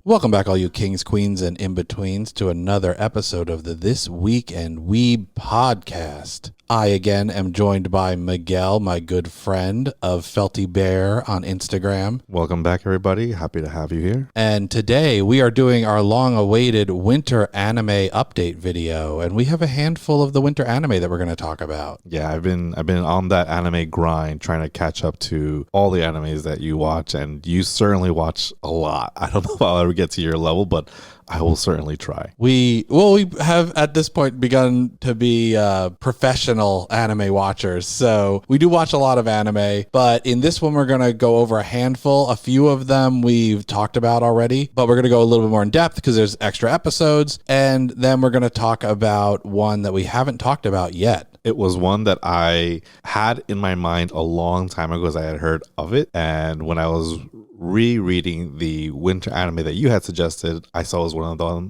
Welcome back, all you kings, queens, and in-betweens, to another episode of the This Week in Weeb podcast. I, again, am joined by Miguel, my good friend of Felty Bear on Instagram. Welcome back, everybody. Happy to have you here. And today we are doing our long-awaited winter anime update video, and we have a handful of the winter anime that we're going to talk about. Yeah, I've been on that anime grind, trying to catch up to all the animes that you watch, and you certainly watch a lot. I don't know if I'll ever get to your level, but I will certainly try. We have at this point begun to be professional anime watchers. So we do watch a lot of anime, but in this one, we're going to go over a handful. A few of them we've talked about already, but we're going to go a little bit more in depth because there's extra episodes. And then we're going to talk about one that we haven't talked about yet. It was one that I had in my mind a long time ago as I had heard of it. And when I was rereading the winter anime that you had suggested, I saw it was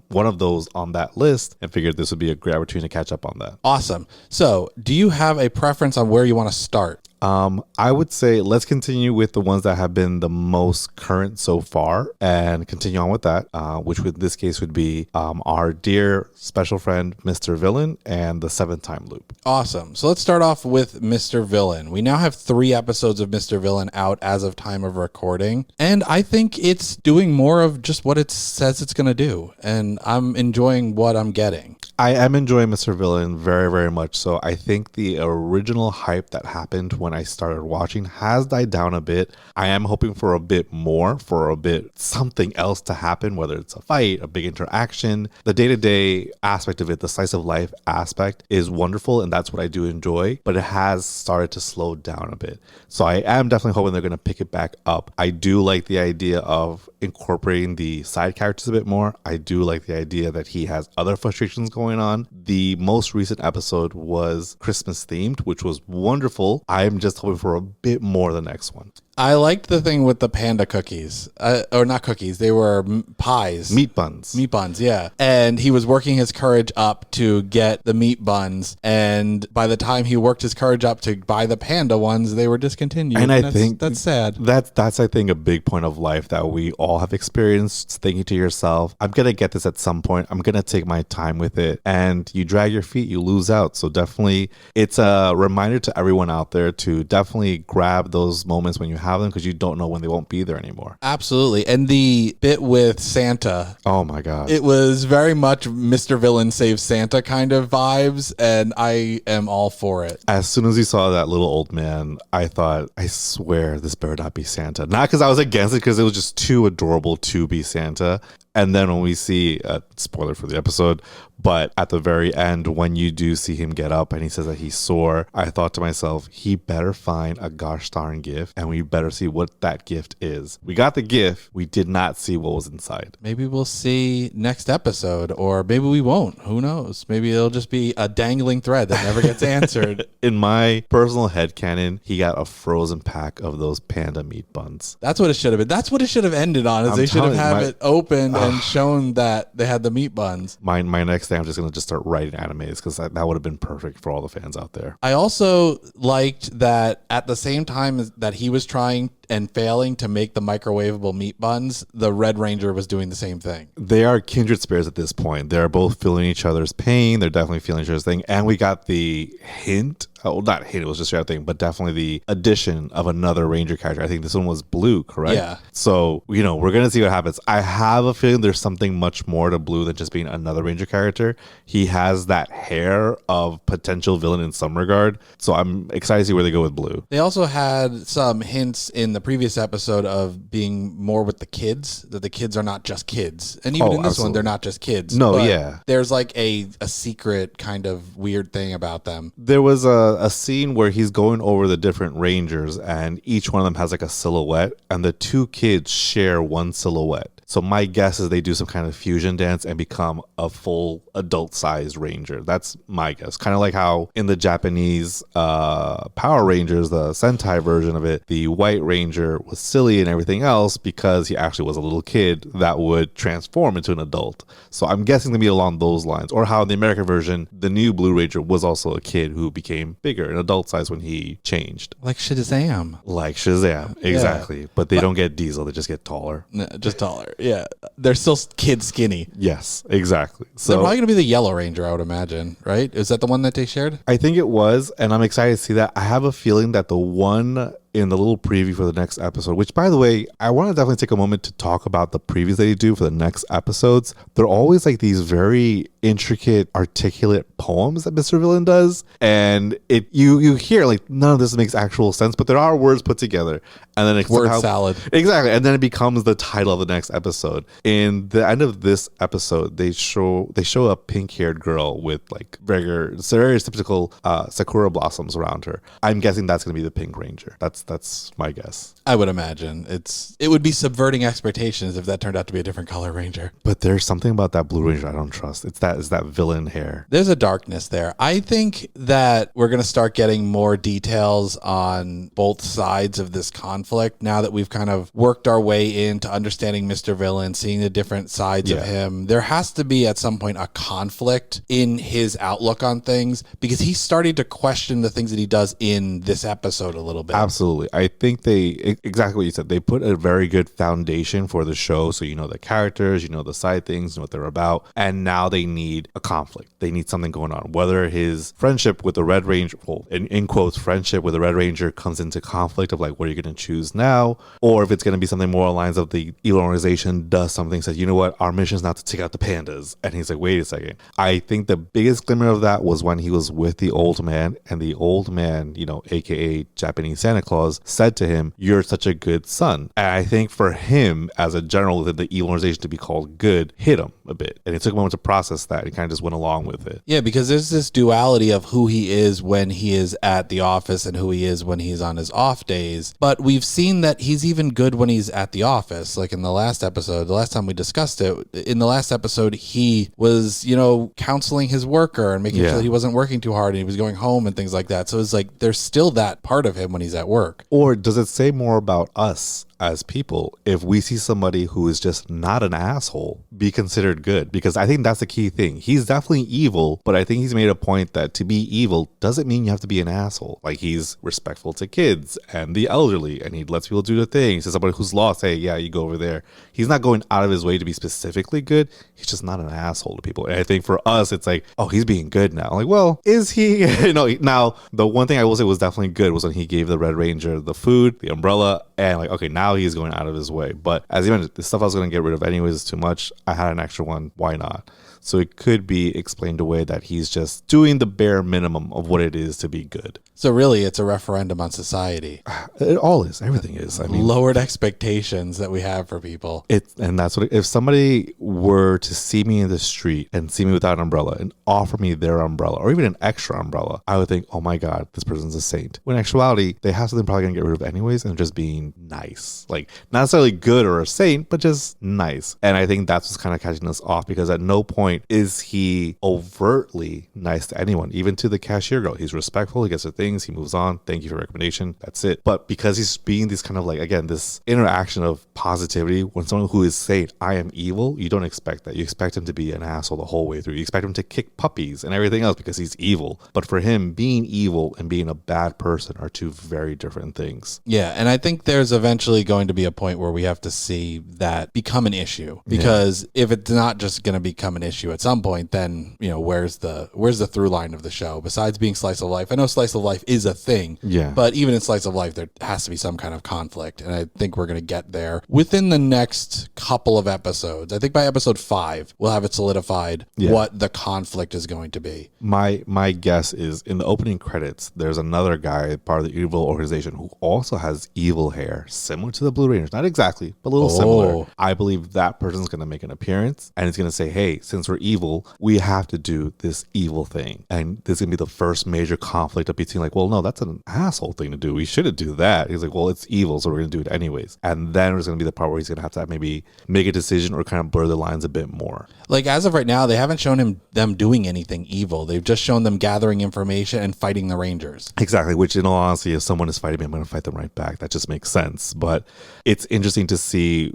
one of those on that list and figured this would be a great opportunity to catch up on that. Awesome. So do you have a preference on where you want to start? I would say let's continue with the ones that have been the most current so far and continue on with that, which in this case would be our dear special friend, Mr. Villain, and the 7th Time Loop. Awesome. So let's start off with Mr. Villain. We now have 3 episodes of Mr. Villain out as of time of recording, and I think it's doing more of just what it says it's going to do, and I'm enjoying what I'm getting. I am enjoying Mr. Villain very, very much so. I think the original hype that happened when I started watching has died down a bit. I am hoping for a bit more, for a bit something else to happen, whether it's a fight, a big interaction. The day-to-day aspect of it, the slice of life aspect is wonderful, and that's what I do enjoy, but it has started to slow down a bit. So I am definitely hoping they're going to pick it back up. I do like the idea of incorporating the side characters a bit more. I do like the idea that he has other frustrations going on. The most recent episode was Christmas themed, which was wonderful. I'm just hoping for a bit more the next one. I liked the thing with the panda cookies, or not cookies. They were pies. Meat buns. Meat buns, yeah. And he was working his courage up to get the meat buns. And by the time he worked his courage up to buy the panda ones, they were discontinued. And I think that's sad. That's I think a big point of life that we all have experienced, thinking to yourself, I'm going to get this at some point. I'm going to take my time with it. And you drag your feet, you lose out. So definitely it's a reminder to everyone out there to definitely grab those moments when you have them, because you don't know when they won't be there anymore. Absolutely. And the bit with Santa, oh my god, it was very much Mr. Villain Saves Santa kind of vibes, and I am all for it. As soon as you saw that little old man, I thought, I swear this better not be Santa. Not because I was against it, because it was just too adorable to be Santa. And then when we see, spoiler for the episode, but at the very end, when you do see him get up and he says that he's sore, I thought to myself, he better find a gosh darn gift, and we better see what that gift is. We got the gift. We did not see what was inside. Maybe we'll see next episode, or maybe we won't. Who knows? Maybe it'll just be a dangling thread that never gets answered. In my personal headcanon, he got a frozen pack of those panda meat buns. That's what it should have been. That's what it should have ended on, is they should have it opened and shown that they had the meat buns. My next thing, I'm just going to start writing animes, because that would have been perfect for all the fans out there. I also liked that at the same time that he was trying and failing to make the microwavable meat buns, the Red Ranger was doing the same thing. They are kindred spirits at this point. They're both feeling each other's pain. They're definitely feeling each other's thing. And we got the hint, well, not hint, it was just the other thing, but definitely the addition of another Ranger character. I think this one was Blue, correct? Yeah. So, we're going to see what happens. I have a feeling there's something much more to Blue than just being another Ranger character. He has that hair of potential villain in some regard. So I'm excited to see where they go with Blue. They also had some hints in the previous episode of being more with the kids, that the kids are not just kids. And even in this one, they're not just kids. No, yeah. There's like a secret kind of weird thing about them. There was a scene where he's going over the different Rangers, and each one of them has like a silhouette, and the 2 kids share one silhouette. So my guess is they do some kind of fusion dance and become a full adult-sized Ranger. That's my guess. Kind of like how in the Japanese Power Rangers, the Sentai version of it, the White Ranger Ranger was silly and everything else because he actually was a little kid that would transform into an adult. So I'm guessing to be along those lines. Or how in the American version, the new Blue Ranger was also a kid who became bigger, an adult size when he changed. Like Shazam. Like Shazam, exactly. Yeah. But they don't get Diesel, they just get taller. No, just taller, yeah. They're still kid skinny. Yes, exactly. So they're probably going to be the Yellow Ranger, I would imagine, right? Is that the one that they shared? I think it was, and I'm excited to see that. I have a feeling that the one in the little preview for the next episode, which, by the way, I want to definitely take a moment to talk about the previews that they do for the next episodes. They're always like these very intricate, articulate poems that Mr. Villain does, and you hear like none of this makes actual sense, but there are words put together, and then it's word salad, exactly, and then it becomes the title of the next episode. In the end of this episode, they show a pink-haired girl with like very stereotypical sakura blossoms around her. I'm guessing that's going to be the Pink Ranger. That's my guess. I would imagine it would be subverting expectations if that turned out to be a different color Ranger. But there's something about that Blue Ranger I don't trust. It's that villain hair. There's a darkness there. I think that we're going to start getting more details on both sides of this conflict now that we've kind of worked our way into understanding Mr. Villain, seeing the different sides of him. There has to be at some point a conflict in his outlook on things because he's starting to question the things that he does in this episode a little bit. Absolutely. I think exactly what you said. They put a very good foundation for the show. So you know the characters, you know the side things, you know what they're about. And now they need a conflict. They need something going on. Whether his friendship with the Red Ranger, well, in quotes, friendship with the Red Ranger comes into conflict of like, what are you going to choose now? Or if it's going to be something more along the lines of the evil organization does something, says, you know what, our mission is not to take out the pandas. And he's like, wait a second. I think the biggest glimmer of that was when he was with the old man, and the old man, you know, aka Japanese Santa Claus, said to him, you're such a good son. And I think for him as a general within the evil organization to be called good hit him a bit, and it took a moment to process that. He kind of just went along with it. Yeah, because there's this duality of who he is when he is at the office and who he is when he's on his off days. But we've seen that he's even good when he's at the office. Like in the last episode, the last time we discussed it, in the last episode, he was, you know, counseling his worker and making sure that he wasn't working too hard and he was going home and things like that. So it's like there's still that part of him when he's at work. Or does it say more about us as people if we see somebody who is just not an asshole be considered good? Because I think that's the key thing. He's definitely evil, but I think he's made a point that to be evil doesn't mean you have to be an asshole. Like, he's respectful to kids and the elderly, and he lets people do the things. To somebody who's lost, hey, yeah, you go over there. He's not going out of his way to be specifically good. He's just not an asshole to people. And I think for us, it's like, oh, he's being good now. Like, well, is he? You know, now the one thing I will say was definitely good was when he gave the Red Ranger the food, the umbrella, and like, okay, now he's going out of his way. But as you mentioned, the stuff I was going to get rid of anyways is too much. I had an extra one. Why not? So it could be explained away that he's just doing the bare minimum of what it is to be good. So really, it's a referendum on society. It all is. Everything is. I mean, lowered expectations that we have for people. And that's what, if somebody were to see me in the street and see me without an umbrella and offer me their umbrella or even an extra umbrella, I would think, oh my God, this person's a saint. When in actuality, they have something probably going to get rid of anyways, and just being nice. Like, not necessarily good or a saint, but just nice. And I think that's what's kind of catching us off, because at no point is he overtly nice to anyone, even to the cashier girl. He's respectful, he gets her things, he moves on, thank you for your recommendation, that's it. But because he's being this kind of like, again, this interaction of positivity, when someone who is saying, I am evil, you don't expect that. You expect him to be an asshole the whole way through. You expect him to kick puppies and everything else because he's evil. But for him, being evil and being a bad person are two very different things. Yeah, and I think there's eventually going to be a point where we have to see that become an issue, because if it's not just going to become an issue at some point, then, you know, where's the through line of the show besides being slice of life? I know slice of life is a thing, but even in slice of life, there has to be some kind of conflict, and I think we're going to get there within the next couple of episodes. I think by episode 5, we'll have it solidified what the conflict is going to be. My guess is in the opening credits, there's another guy, part of the evil organization, who also has evil hair, similar to the Blue Rangers. Not exactly, but a little similar. I believe that person's going to make an appearance and it's going to say, hey, since we're evil, we have to do this evil thing. And this is going to be the first major conflict of between like, well, no, that's an asshole thing to do. We shouldn't do that. He's like, well, it's evil, so we're going to do it anyways. And then there's going to be the part where he's going to have maybe make a decision or kind of blur the lines a bit more. Like as of right now, they haven't shown them doing anything evil. They've just shown them gathering information and fighting the Rangers. Exactly, which in all honesty, if someone is fighting me, I'm going to fight them right back. That just makes sense. But it's interesting to see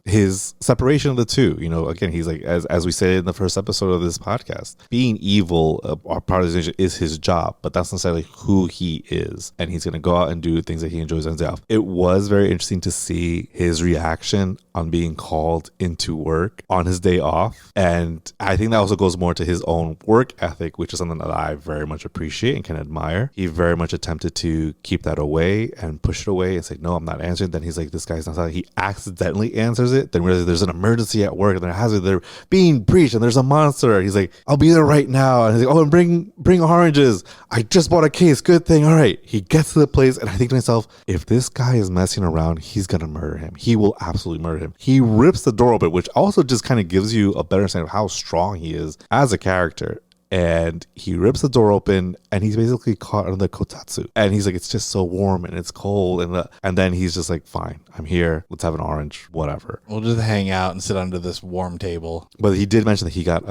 his separation of the two. You know, again, he's like, as we said in the first episode of this podcast, being evil, part of his nature is his job, but that's necessarily who he is. And he's going to go out and do things that he enjoys on his day off. It was very interesting to see his reaction on being called into work on his day off. And I think that also goes more to his own work ethic, which is something that I very much appreciate and can admire. He very much attempted to keep that away and push it away and say, no, I'm not answering. Then he's like, this guy's not. He accidentally answers it. Then realizes there's an emergency at work and they're being breached and there's a monster. He's like, I'll be there right now. And he's like, oh, and bring oranges. I just bought a case. Good thing. All right. He gets to the place and I think to myself, if this guy is messing around, he's going to murder him. He will absolutely murder him. He rips the door open, which also just kind of gives you a better understanding of how strong he is as a character. And he rips the door open and he's basically caught under the kotatsu. And he's like, it's just so warm and it's cold. And then he's just like, fine, I'm here. Let's have an orange, whatever. We'll just hang out and sit under this warm table. But he did mention that he got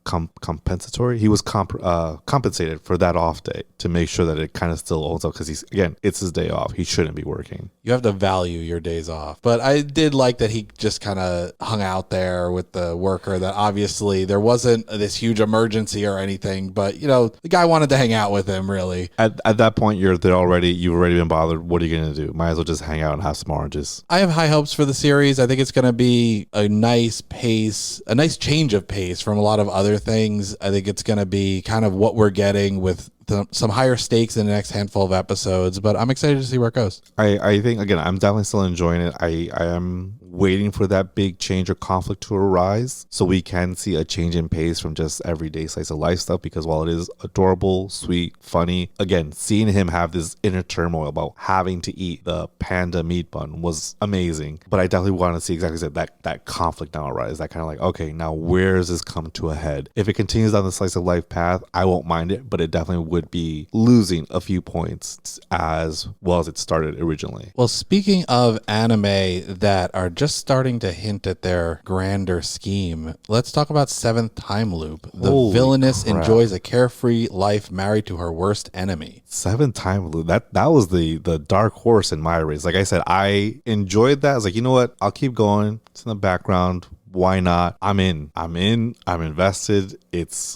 compensatory. He was compensated for that off day to make sure that it kind of still holds up. Because it's his day off. He shouldn't be working. You have to value your days off. But I did like that he just kind of hung out there with the worker, that obviously there wasn't this huge emergency or anything, but you know, the guy wanted to hang out with him. Really, at that point, you've already been bothered. What are you gonna do? Might as well just hang out and have some oranges. I have high hopes for the series. I think it's gonna be a nice pace, a nice change of pace from a lot of other things. I think it's gonna be kind of what we're getting with some higher stakes in the next handful of episodes, but I'm excited to see where it goes. I think, again, I'm definitely still enjoying it. I am waiting for that big change or conflict to arise so we can see a change in pace from just everyday slice of life stuff, because while it is adorable, sweet, funny, again, seeing him have this inner turmoil about having to eat the panda meat bun was amazing. But I definitely want to see exactly that conflict now arise. That kind of like, okay, now where does this come to a head? If it continues down the slice of life path, I won't mind it, but it definitely would be losing a few points as well as it started originally. Well, speaking of anime that are just starting to hint at their grander scheme, let's talk about Seventh Time Loop. The villainess enjoys a carefree life married to her worst enemy. Seventh Time Loop. That was the dark horse in my race. Like I said, I enjoyed that. I was like, you know what? I'll keep going. It's in the background. Why not? I'm in. I'm invested.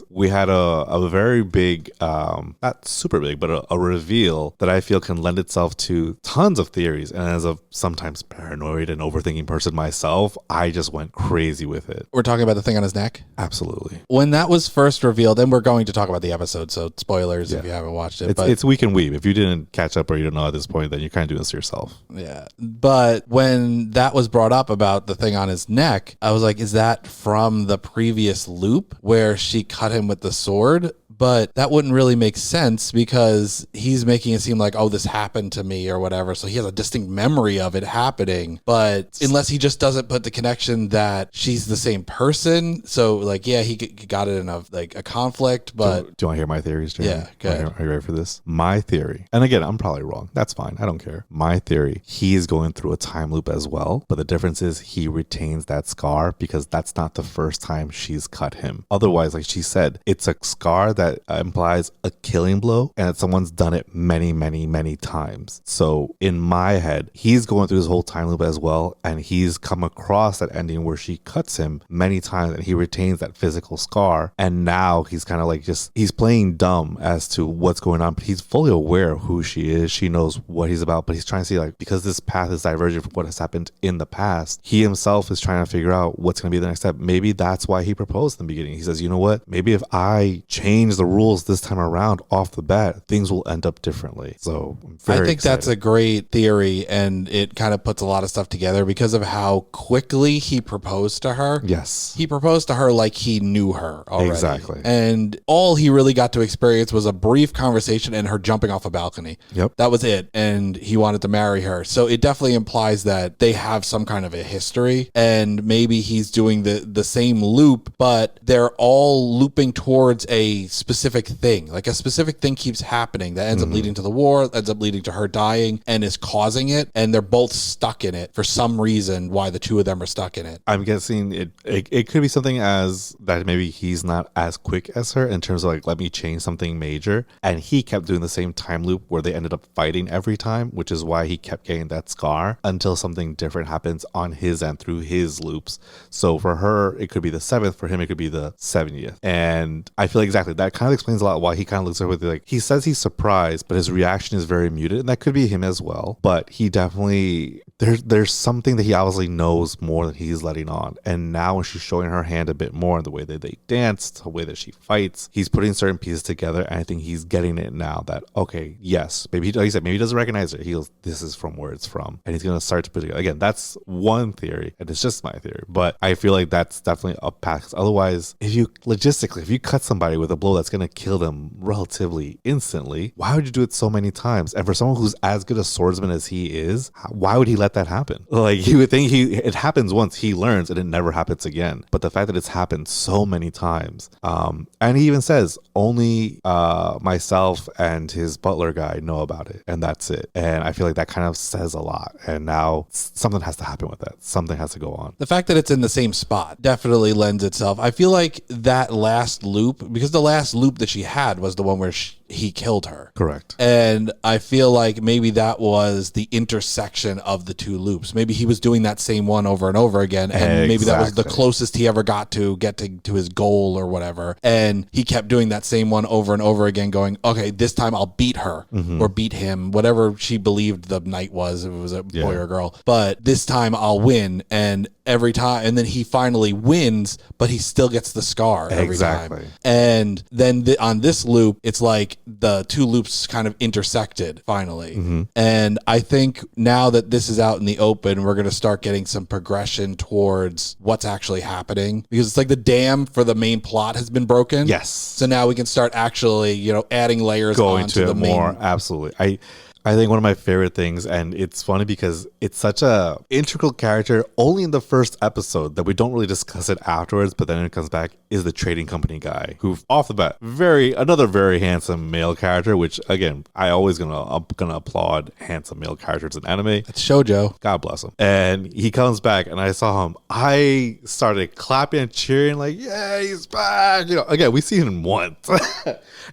We had a very big, not super big, but a reveal that I feel can lend itself to tons of theories. And as a sometimes paranoid and overthinking person myself, I just went crazy with it. We're talking about the thing on his neck? Absolutely. When that was first revealed, and we're going to talk about the episode, so spoilers if you haven't watched it. It's Week and Weeb. If you didn't catch up or you don't know at this point, then you're kind of doing this to yourself. Yeah. But when that was brought up about the thing on his neck, I was like, is that from the previous loop where she cut him with the sword? But that wouldn't really make sense because he's making it seem like, oh, this happened to me or whatever. So he has a distinct memory of it happening. But unless he just doesn't put the connection that she's the same person. So like, yeah, he got it in a conflict. But do you want to hear my theories, Jeremy? Yeah, go ahead. Are you ready for this? My theory, and again, I'm probably wrong. That's fine. I don't care. My theory, he is going through a time loop as well. But the difference is he retains that scar because that's not the first time she's cut him. Otherwise, like she said, it's a scar that implies a killing blow and that someone's done it many, many, many times. So in my head, he's going through his whole time loop as well, and he's come across that ending where she cuts him many times and he retains that physical scar, and now he's kind of like he's playing dumb as to what's going on, but he's fully aware of who she is. She knows what he's about, but he's trying to see, like, because this path is divergent from what has happened in the past, he himself is trying to figure out what's going to be the next step. Maybe that's why he proposed in the beginning. He says, you know what, maybe if I change change the rules this time around off the bat, things will end up differently. So I think that's a great theory, and it kind of puts a lot of stuff together because of how quickly he proposed to her. Yes. He proposed to her like he knew her already. Exactly. And all he really got to experience was a brief conversation and her jumping off a balcony. Yep. That was it. And he wanted to marry her. So it definitely implies that they have some kind of a history, and maybe he's doing the same loop, but they're all looping towards a specific thing. Like a specific thing keeps happening that ends up leading to the war, ends up leading to her dying, and is causing it. And they're both stuck in it for some reason, why the two of them are stuck in it. I'm guessing it could be something as that maybe he's not as quick as her in terms of like, let me change something major. And he kept doing the same time loop where they ended up fighting every time, which is why he kept getting that scar until something different happens on his end through his loops. So for her, it could be the 7th. For him, it could be the 70th. And I feel like exactly that kind of explains a lot why he kind of looks at her with like, he says he's surprised, but his reaction is very muted. And that could be him as well. But he definitely, there's something that he obviously knows more than he's letting on. And now when she's showing her hand a bit more in the way that they dance, the way that she fights, he's putting certain pieces together. And I think he's getting it now that, okay, yes, maybe like he said, maybe he doesn't recognize it. He goes, this is from where it's from. And he's going to start to put it together. Again, that's one theory, and it's just my theory. But I feel like that's definitely a path. 'Cause otherwise, if you cut somebody with a blow that's going to kill them relatively instantly, why would you do it so many times? And for someone who's as good a swordsman as he is, why would he let that happen? Like, you would think it happens once, he learns, and it never happens again. But the fact that it's happened so many times, and he even says only myself and his butler guy know about it, and that's it. And I feel like that kind of says a lot. And now something has to happen with that. Something has to go on. The fact that it's in the same spot definitely lends itself. I feel like that last loop, because the last loop that she had was the one where he killed her. Correct. And I feel like maybe that was the intersection of the two loops. Maybe he was doing that same one over and over again, and maybe that was the closest he ever got to get to his goal or whatever. And he kept doing that same one over and over again, going, okay, this time I'll beat her or beat him, whatever she believed the night was, if it was a boy or a girl. But this time I'll win. And every time, and then he finally wins, but he still gets the scar every time. And then on this loop, it's like the two loops kind of intersected finally. And I think now that this is out in the open, we're going to start getting some progression towards what's actually happening, because it's like the dam for the main plot has been broken. Yes. So now we can start actually, adding layers onto the main. More. Absolutely. I think one of my favorite things, and it's funny because it's such a integral character only in the first episode that we don't really discuss it afterwards, but then it comes back, is the trading company guy who off the bat, another very handsome male character, which again, I always gonna applaud handsome male characters in anime. It's shoujo. God bless him. And he comes back and I saw him. I started clapping and cheering like, yeah, he's back. Again, we see him once.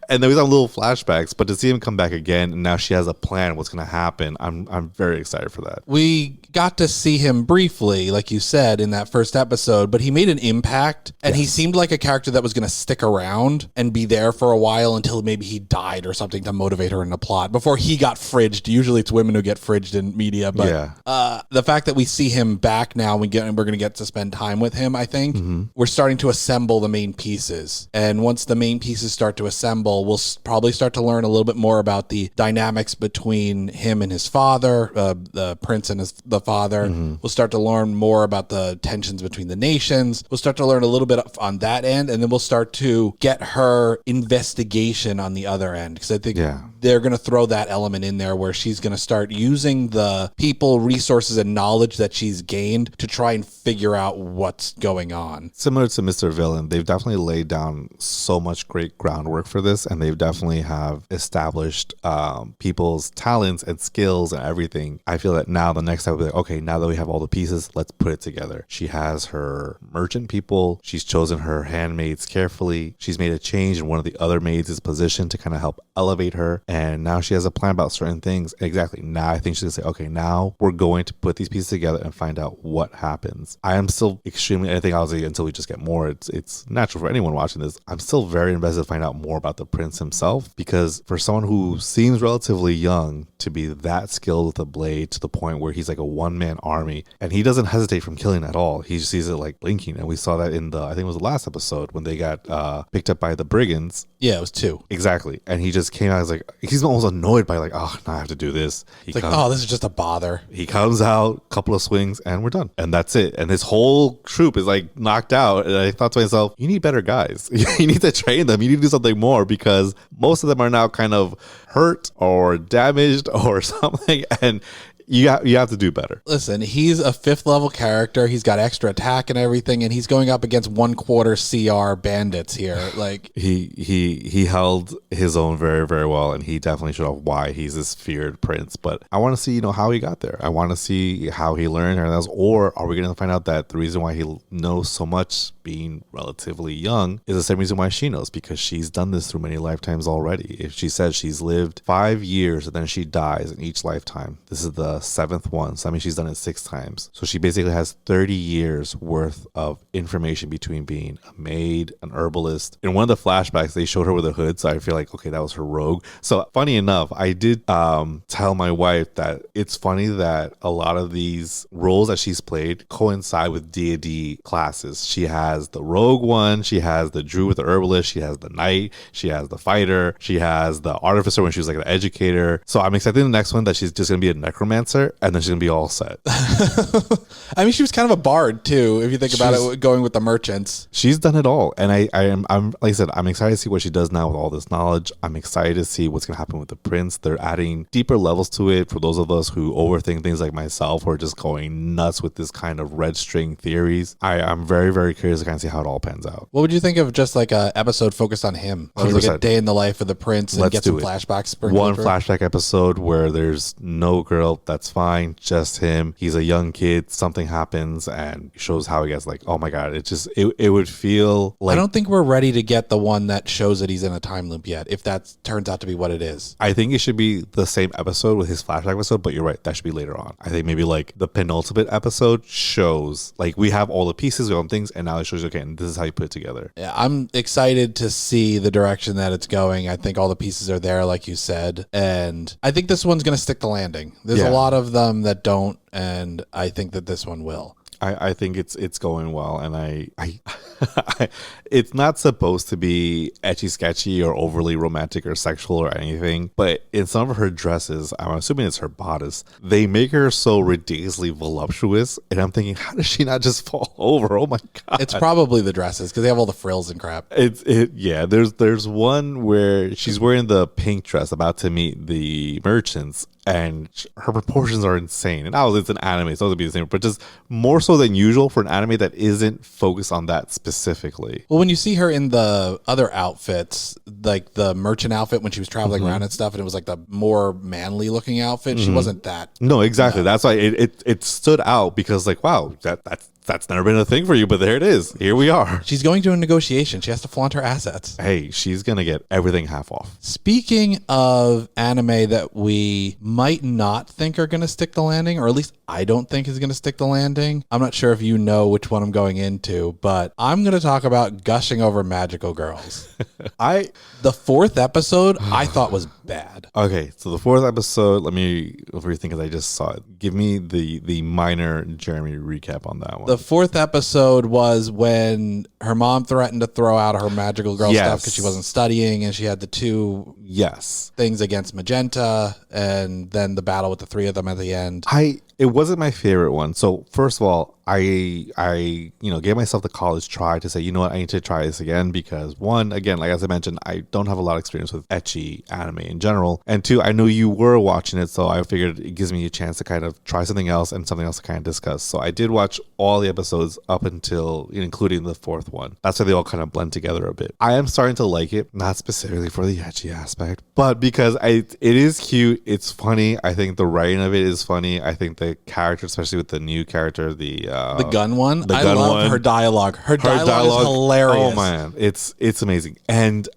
And then we saw little flashbacks, but to see him come back again, and now she has a plan what's going to happen, I'm very excited for that. We got to see him briefly, like you said, in that first episode, but he made an impact, and he seemed like a character that was going to stick around and be there for a while until maybe he died or something to motivate her in the plot before he got fridged. Usually it's women who get fridged in media, but the fact that we see him back now, we're going to get to spend time with him, I think. We're starting to assemble the main pieces, and once the main pieces start to assemble, we'll probably start to learn a little bit more about the dynamics between him and his father, the prince and the father. We'll start to learn more about the tensions between the nations. We'll start to learn a little bit on that end, and then we'll start to get her investigation on the other end, because I think they're going to throw that element in there where she's going to start using the people, resources, and knowledge that she's gained to try and figure out what's going on. Similar to Mr. Villain, they've definitely laid down so much great groundwork for this, and they've definitely have established people's talents and skills and everything. I feel that now the next step will be like, okay, now that we have all the pieces, let's put it together. She has her merchant people. She's chosen her handmaids carefully. She's made a change in one of the other maids' position to kind of help elevate her. And now she has a plan about certain things. Exactly. Now I think she's going to say, okay, now we're going to put these pieces together and find out what happens. I am still extremely, I think obviously until we just get more, it's natural for anyone watching this. I'm still very invested to find out more about the prince himself, because for someone who seems relatively young, young to be that skilled with a blade to the point where he's like a one-man army, and he doesn't hesitate from killing at all. He just sees it like blinking, and we saw that in the, I think it was the last episode when they got picked up by the brigands. Yeah, it was 2. Exactly. And he just came out as like, he's almost annoyed by like, oh, now I have to do this. It's like, oh, this is just a bother. He comes out, couple of swings, and we're done. And that's it. And his whole troop is like knocked out. And I thought to myself, you need better guys. You need to train them. You need to do something more, because most of them are now kind of hurt or damaged or something. And you have to do better. Listen, he's a 5th level character. He's got extra attack and everything, and he's going up against 1/4 CR bandits here. Like he held his own very, very well, and he definitely showed off why he's this feared prince. But I want to see, how he got there. I want to see how he learned, or are we going to find out that the reason why he knows so much, being relatively young, is the same reason why she knows, because she's done this through many lifetimes already. If she says she's lived 5 years and then she dies in each lifetime, this is the 7th one, so I mean she's done it 6 times, so she basically has 30 years worth of information between being a maid, an herbalist. In one of the flashbacks they showed her with a hood, so I feel like, okay, that was her rogue. So funny enough, I did tell my wife that it's funny that a lot of these roles that she's played coincide with D&D classes. She has the rogue one, she has the druid with the herbalist, she has the knight, she has the fighter, she has the artificer when she was like an educator. So I'm expecting the next one that she's just gonna be a necromancer, and then she's gonna be all set. I mean, she was kind of a bard too, if you think about it, going with the merchants. She's done it all, and I'm like I said, I'm excited to see what she does now with all this knowledge. I'm excited to see what's gonna happen with the prince. They're adding deeper levels to it for those of us who overthink things like myself, or just going nuts with this kind of red string theories. I'm very, very curious to kind of see how it all pans out. What would you think of just like a episode focused on him? It was like a day in the life of the prince, and get some flashbacks. One flashback episode where there's no girl. That's fine, just him. He's a young kid, something happens, and shows how he gets like, oh my god, it would feel like, I don't think we're ready to get the one that shows that he's in a time loop yet, if that turns out to be what it is. I think it should be the same episode with his flashback episode, but you're right, that should be later on. I think maybe like the penultimate episode shows like we have all the pieces, we have things, and now it shows you, okay, and this is how you put it together. Yeah, I'm excited to see the direction that it's going. I think all the pieces are there, like you said, and I think this one's going to stick the landing. There's a lot of them that don't, and I think that this one will. I think it's going well, and I it's not supposed to be etchy sketchy or overly romantic or sexual or anything, but in some of her dresses, I'm assuming it's her bodice, they make her so ridiculously voluptuous, and I'm thinking, how does she not just fall over? Oh my god! It's probably the dresses, because they have all the frills and crap. Yeah. There's one where she's wearing the pink dress about to meet the merchants, and her proportions are insane. And it's an anime, so it's supposed to be the same, but just more so than usual for an anime that isn't focused on that specifically. Well, when you see her in the other outfits, like the merchant outfit when she was traveling around and stuff, and it was like the more manly looking outfit, she wasn't that. No, exactly. That's why it stood out, because like, wow, that's never been a thing for you, but there it is. Here we are. She's going to a negotiation. She has to flaunt her assets. Hey, she's going to get everything half off. Speaking of anime that we might not think are going to stick the landing, or at least I don't think is going to stick the landing. I'm not sure if you know which one I'm going into, but I'm going to talk about Gushing Over Magical Girls. The 4th episode I thought was bad. Okay, so the 4th episode, let me overthink because I just saw it. Give me the minor Jeremy recap on that one. The 4th episode was when her mom threatened to throw out her magical girl stuff because she wasn't studying, and she had the 2 things against Magenta, and then the battle with the 3 of them at the end. It wasn't my favorite one. So first of all, I gave myself the college try to say, you know what, I need to try this again, because one, again, like as I mentioned, I don't have a lot of experience with ecchi anime in general, and 2, I knew you were watching it, so I figured it gives me a chance to kind of try something else and something else to kind of discuss. So I did watch all the episodes up until including the 4th one. That's why they all kind of blend together a bit. I am starting to like it, not specifically for the ecchi aspect, but because it is cute, it's funny. I think the writing of it is funny. I think the character, especially with the new character, the gun one. I love her dialogue. Her dialogue is hilarious. Oh man, it's amazing. And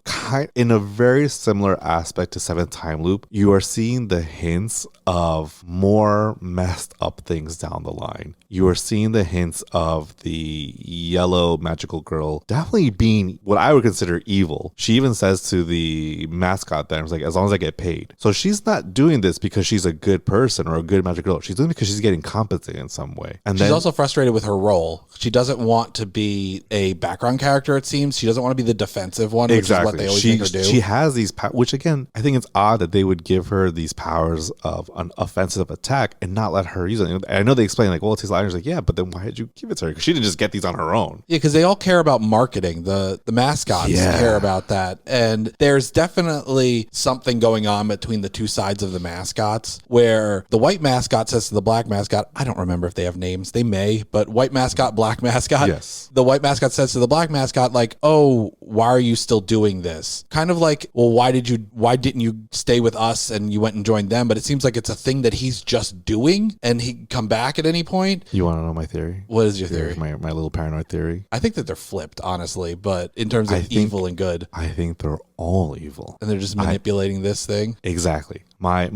in a very similar aspect to 7th Time Loop, you are seeing the hints of more messed up things down the line. You are seeing the hints of the yellow magical girl definitely being what I would consider evil. She even says to the mascot that, like, as long as I get paid. So she's not doing this because she's a good person or a good magical girl. She's doing it because she's getting compensated in some way. And she's also frustrated with her role. She doesn't want to be a background character, it seems. She doesn't want to be the defensive one, which is what they always make her do. She has these which again, I think it's odd that they would give her these powers of an offensive attack and not let her use it. And I know they explain like, well, it takes liars. Like, yeah, but then why did you give it to her? Because she didn't just get these on her own. Yeah, because they all care about marketing. The mascots care about that. And there's definitely something going on between the two sides of the mascots where the white mascot says to the black mascot, I don't remember if they have names. They may, but white mascot, black mascot. Yes. The white mascot says to the black mascot, like, oh, why are you still doing this? Kind of like, well, why didn't you stay with us and you went and joined them? But it seems like it's a thing that he's just doing and he can come back at any point. You want to know my theory? What is your theory? My little paranoid theory. I think that they're flipped, honestly, but in terms of evil and good. I think they're all evil. And they're just manipulating this thing? Exactly. My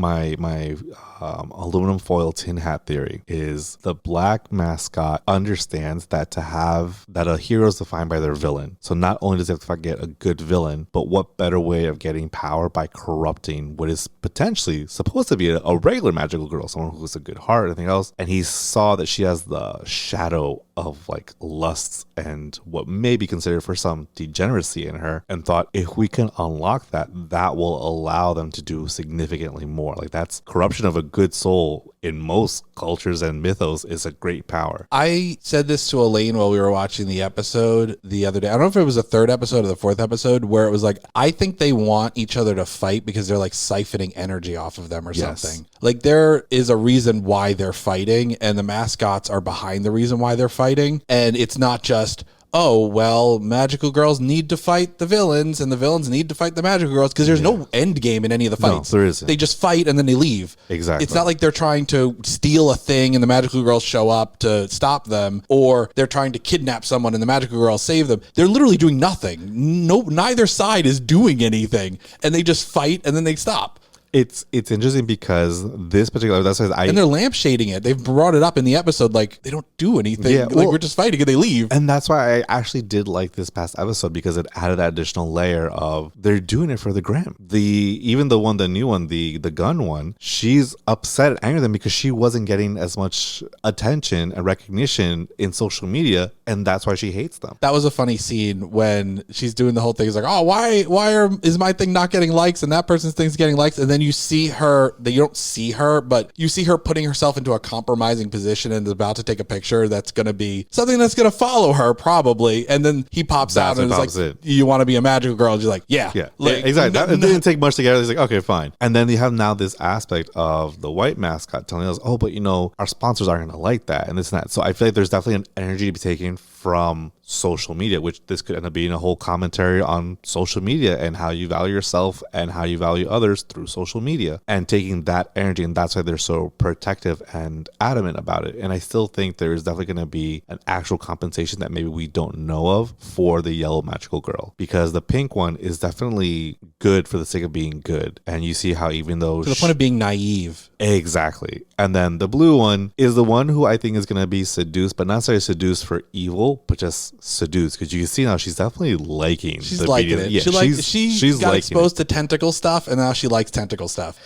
aluminum foil tin hat theory is the black mascot understands that a hero is defined by their villain. So not only does he have to get a good villain, but what better way of getting power by corrupting what is potentially supposed to be a regular magical girl, someone who's a good heart, anything else. And he saw that she has the shadow of like lusts and what may be considered for some degeneracy in her, and thought if we can unlock that will allow them to do significantly more. Like that's corruption of a good soul in most cultures and mythos is a great power. I said this to Elaine while we were watching the episode the other day. I don't know if it was the third episode or the fourth episode where it was like, I think they want each other to fight because they're like siphoning energy off of them or something. Like there is a reason why they're fighting and the mascots are behind the reason why they're fighting. And it's not just, oh, well, magical girls need to fight the villains and the villains need to fight the magical girls, because there's no end game in any of the fights. No, there isn't. They just fight and then they leave. Exactly. It's not like they're trying to steal a thing and the magical girls show up to stop them, or they're trying to kidnap someone and the magical girls save them. They're literally doing nothing. Neither side is doing anything, and they just fight and then they stop. It's interesting because this particular, that's why and they're lampshading it. They've brought it up in the episode like they don't do anything. Yeah, like we're just fighting and they leave. And that's why I actually did like this past episode, because it added that additional layer of they're doing it for the gram. Even the new one, the gun one, she's upset and angry at them because she wasn't getting as much attention and recognition in social media, and that's why she hates them. That was a funny scene when she's doing the whole thing. It's like, oh, why is my thing not getting likes and that person's thing's getting likes? And then you see her, you don't see her, but you see her putting herself into a compromising position and is about to take a picture that's going to be something that's going to follow her probably. And then he pops out and is like, you want to be a magical girl? And she's like, yeah. Like, exactly. It didn't take much to get her. He's like, okay, fine. And then you have now this aspect of the white mascot telling us, oh, but our sponsors aren't going to like that and this and that. So I feel like there's definitely an energy to be taken from social media, which this could end up being a whole commentary on social media and how you value yourself and how you value others through social media, and taking that energy. And that's why they're so protective and adamant about it. And I still think there is definitely going to be an actual compensation that maybe we don't know of for the yellow magical girl, because the pink one is definitely good for the sake of being good. And you see how even though to the point of being naive. Exactly. And then the blue one is the one who I think is going to be seduced, but not necessarily seduced for evil, but just seduced, because you can see now she's definitely liking. She's liking it. Yeah, she got exposed to tentacle stuff, and now she likes tentacle stuff.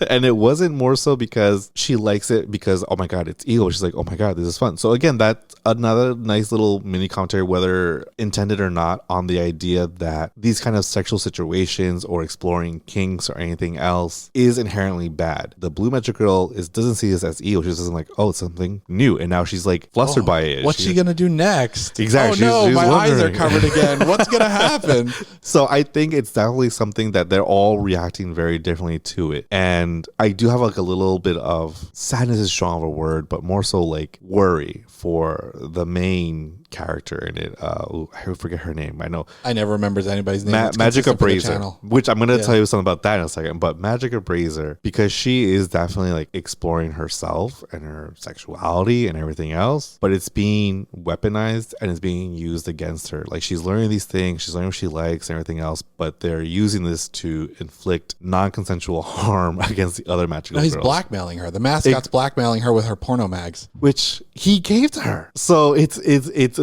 And it wasn't more so because she likes it because, oh my god, it's evil. She's like, oh my god, this is fun. So again, that's another nice little mini commentary, whether intended or not, on the idea that these kind of sexual situations or exploring kinks or anything else is inherently bad. The blue magic girl doesn't see this as evil. She just doesn't like, oh, it's something new, and now she's like flustered by it. What's she gonna do next? Exactly. Oh no, my eyes are covered again. What's gonna happen? So I think it's definitely something that they're all reacting very differently to it. And I do have like a little bit of sadness is strong of a word, but more so like worry for the main character in it. I forget her name. I never remember anybody's name. Magica Brazier, which I'm going to tell you something about that in a second. But Magica Brazier, because she is definitely like exploring herself and her sexuality and everything else, but it's being weaponized and it's being used against her. Like she's learning these things, she's learning what she likes and everything else, but they're using this to inflict non-consensual harm against the other magical girls. He's blackmailing her. The mascot's blackmailing her with her porno mags, which he gave to her. So it's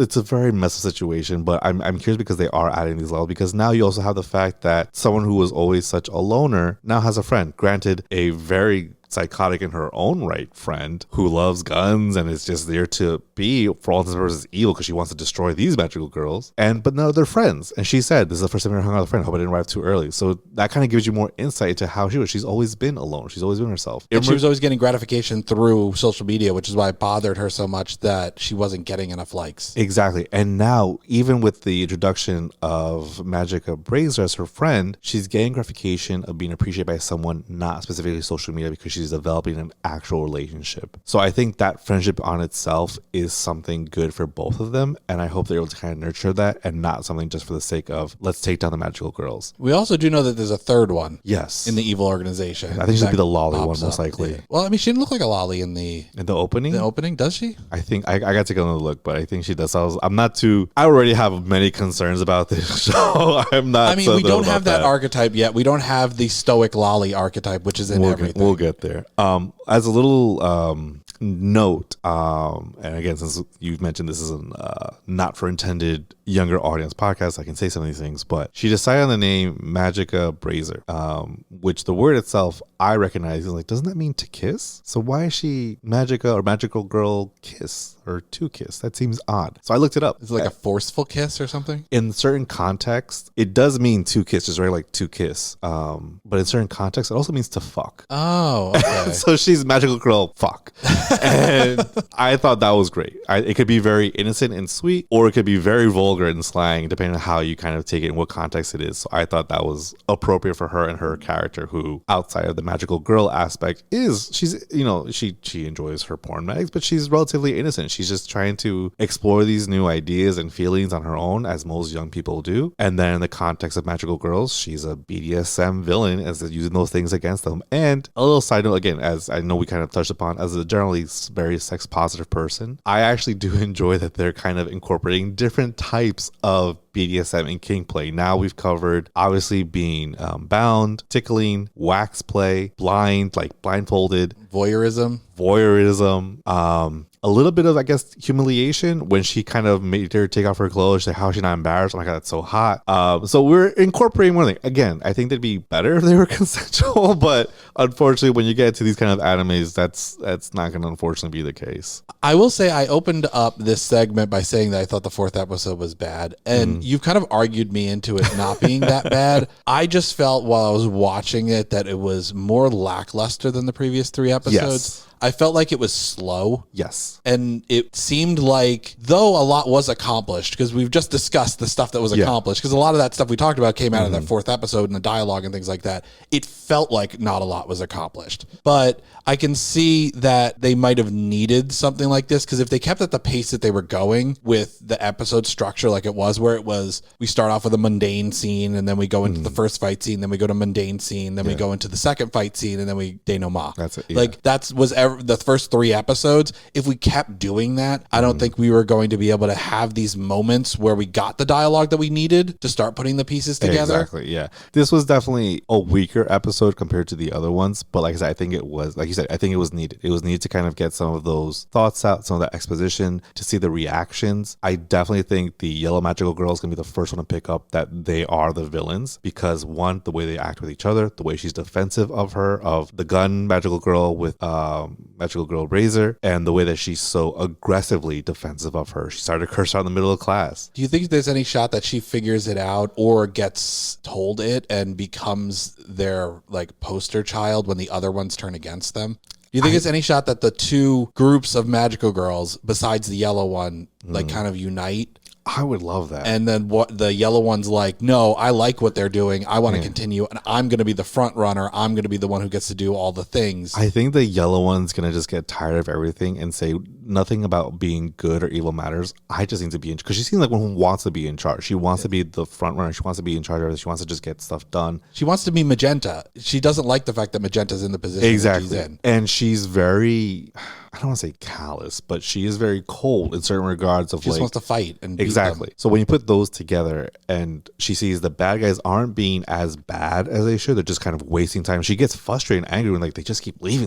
it's a very messy situation, but I'm curious because they are adding these levels, because now you also have the fact that someone who was always such a loner now has a friend. Granted, a very psychotic in her own right friend who loves guns and is just there to be, for all intents and purposes, evil because she wants to destroy these magical girls. But now they're friends. And she said, this is the first time I ever hung out with a friend. Hope I didn't arrive too early. So that kind of gives you more insight into how she was. She's always been alone. She's always been herself. And she was always getting gratification through social media, which is why it bothered her so much that she wasn't getting enough likes. Exactly. And now, even with the introduction of Magica Brazier as her friend, she's getting gratification of being appreciated by someone, not specifically social media, because she's developing an actual relationship. So I think that friendship on itself is something good for both of them, and I hope they're able to kind of nurture that and not something just for the sake of let's take down the magical girls. We also do know that there's a third one. Yes. In the evil organization. I think she'll be the lolly one most likely. Yeah. Well, I mean, she didn't look like a lolly in the opening. The opening, does she? I think I got to take another look, but I think she does. I'm not too. I already have many concerns about this show. I'm not. I mean, we don't have that archetype yet. We don't have the stoic lolly archetype, which is in everything. We'll get there. As a little note, and again, since you've mentioned this is a not for intended younger audience podcast, I can say some of these things, but she decided on the name Magica Brazier, which the word itself I recognize is like, doesn't that mean to kiss? So why is she Magica or magical girl kiss or to kiss? That seems odd. So I looked it up. Is it like a forceful kiss or something? In certain contexts, it does mean to kiss, just very like to kiss. But in certain contexts, it also means to fuck. Oh, okay. So she's magical girl fuck. And I thought that was great. It could be very innocent and sweet, or it could be very vulgar and slang, depending on how you kind of take it and what context it is. So I thought that was appropriate for her and her character, who outside of the magical girl aspect she's, you know, she enjoys her porn mags, but she's relatively innocent. She's just trying to explore these new ideas and feelings on her own, as most young people do. And then in the context of magical girls, she's a BDSM villain, as using those things against them. And a little side note, again, as I know we kind of touched upon, as a generally very sex positive person, I actually do enjoy that they're kind of incorporating different types of BDSM and kink play. Now we've covered obviously being bound, tickling, wax play, blind, like blindfolded, voyeurism, a little bit of, I guess, humiliation when she kind of made her take off her clothes. She's like, how is she not embarrassed? Oh my God, that's so hot. So we're incorporating more things. Again, I think they'd be better if they were consensual, but unfortunately, when you get to these kind of animes, that's not going to unfortunately be the case. I will say I opened up this segment by saying that I thought the fourth episode was bad, and you've kind of argued me into it not being that bad. I just felt while I was watching it that it was more lackluster than the previous 3 episodes. Yes. I felt like it was slow. Yes. And it seemed like, though a lot was accomplished, because we've just discussed the stuff that was accomplished, because a lot of that stuff we talked about came out of that 4th episode and the dialogue and things like that. It felt like not a lot was accomplished. But I can see that they might have needed something like this, because if they kept at the pace that they were going with the episode structure like it was, where it was, we start off with a mundane scene, and then we go into the first fight scene, then we go to mundane scene, then we go into the second fight scene, and then we denouement. That's it. Like, the first 3 episodes. If we kept doing that, I don't think we were going to be able to have these moments where we got the dialogue that we needed to start putting the pieces together. Exactly, yeah. This was definitely a weaker episode compared to the other ones, but like I said, I think it was, like you said, I think it was needed. It was needed to kind of get some of those thoughts out, some of that exposition, to see the reactions. I definitely think the Yellow Magical Girl is going to be the first one to pick up that they are the villains, because one, the way they act with each other, the way she's defensive of her, of the gun Magical Girl with Magical Girl Razor, and the way that she's so aggressively defensive of her. She started to curse her out in the middle of class. Do you think there's any shot that she figures it out or gets told it and becomes their like poster child when the other ones turn against them? Do you think there's any shot that the 2 groups of magical girls, besides the yellow one, like kind of unite? I would love that. And then what the yellow one's like, no, I like what they're doing. I want to continue, and I'm going to be the front runner. I'm going to be the one who gets to do all the things. I think the yellow one's going to just get tired of everything and say nothing about being good or evil matters. I just need to be in, because she seems like one who wants to be in charge. She wants to be the front runner. She wants to be in charge of everything. She wants to just get stuff done. She wants to be Magenta. She doesn't like the fact that Magenta's in the position that she's in. And she's very, I don't want to say callous, but she is very cold in certain regards of she just wants to fight and exactly. Exactly. So when you put those together and she sees the bad guys aren't being as bad as they should, they're just kind of wasting time. She gets frustrated and angry when like they just keep leaving.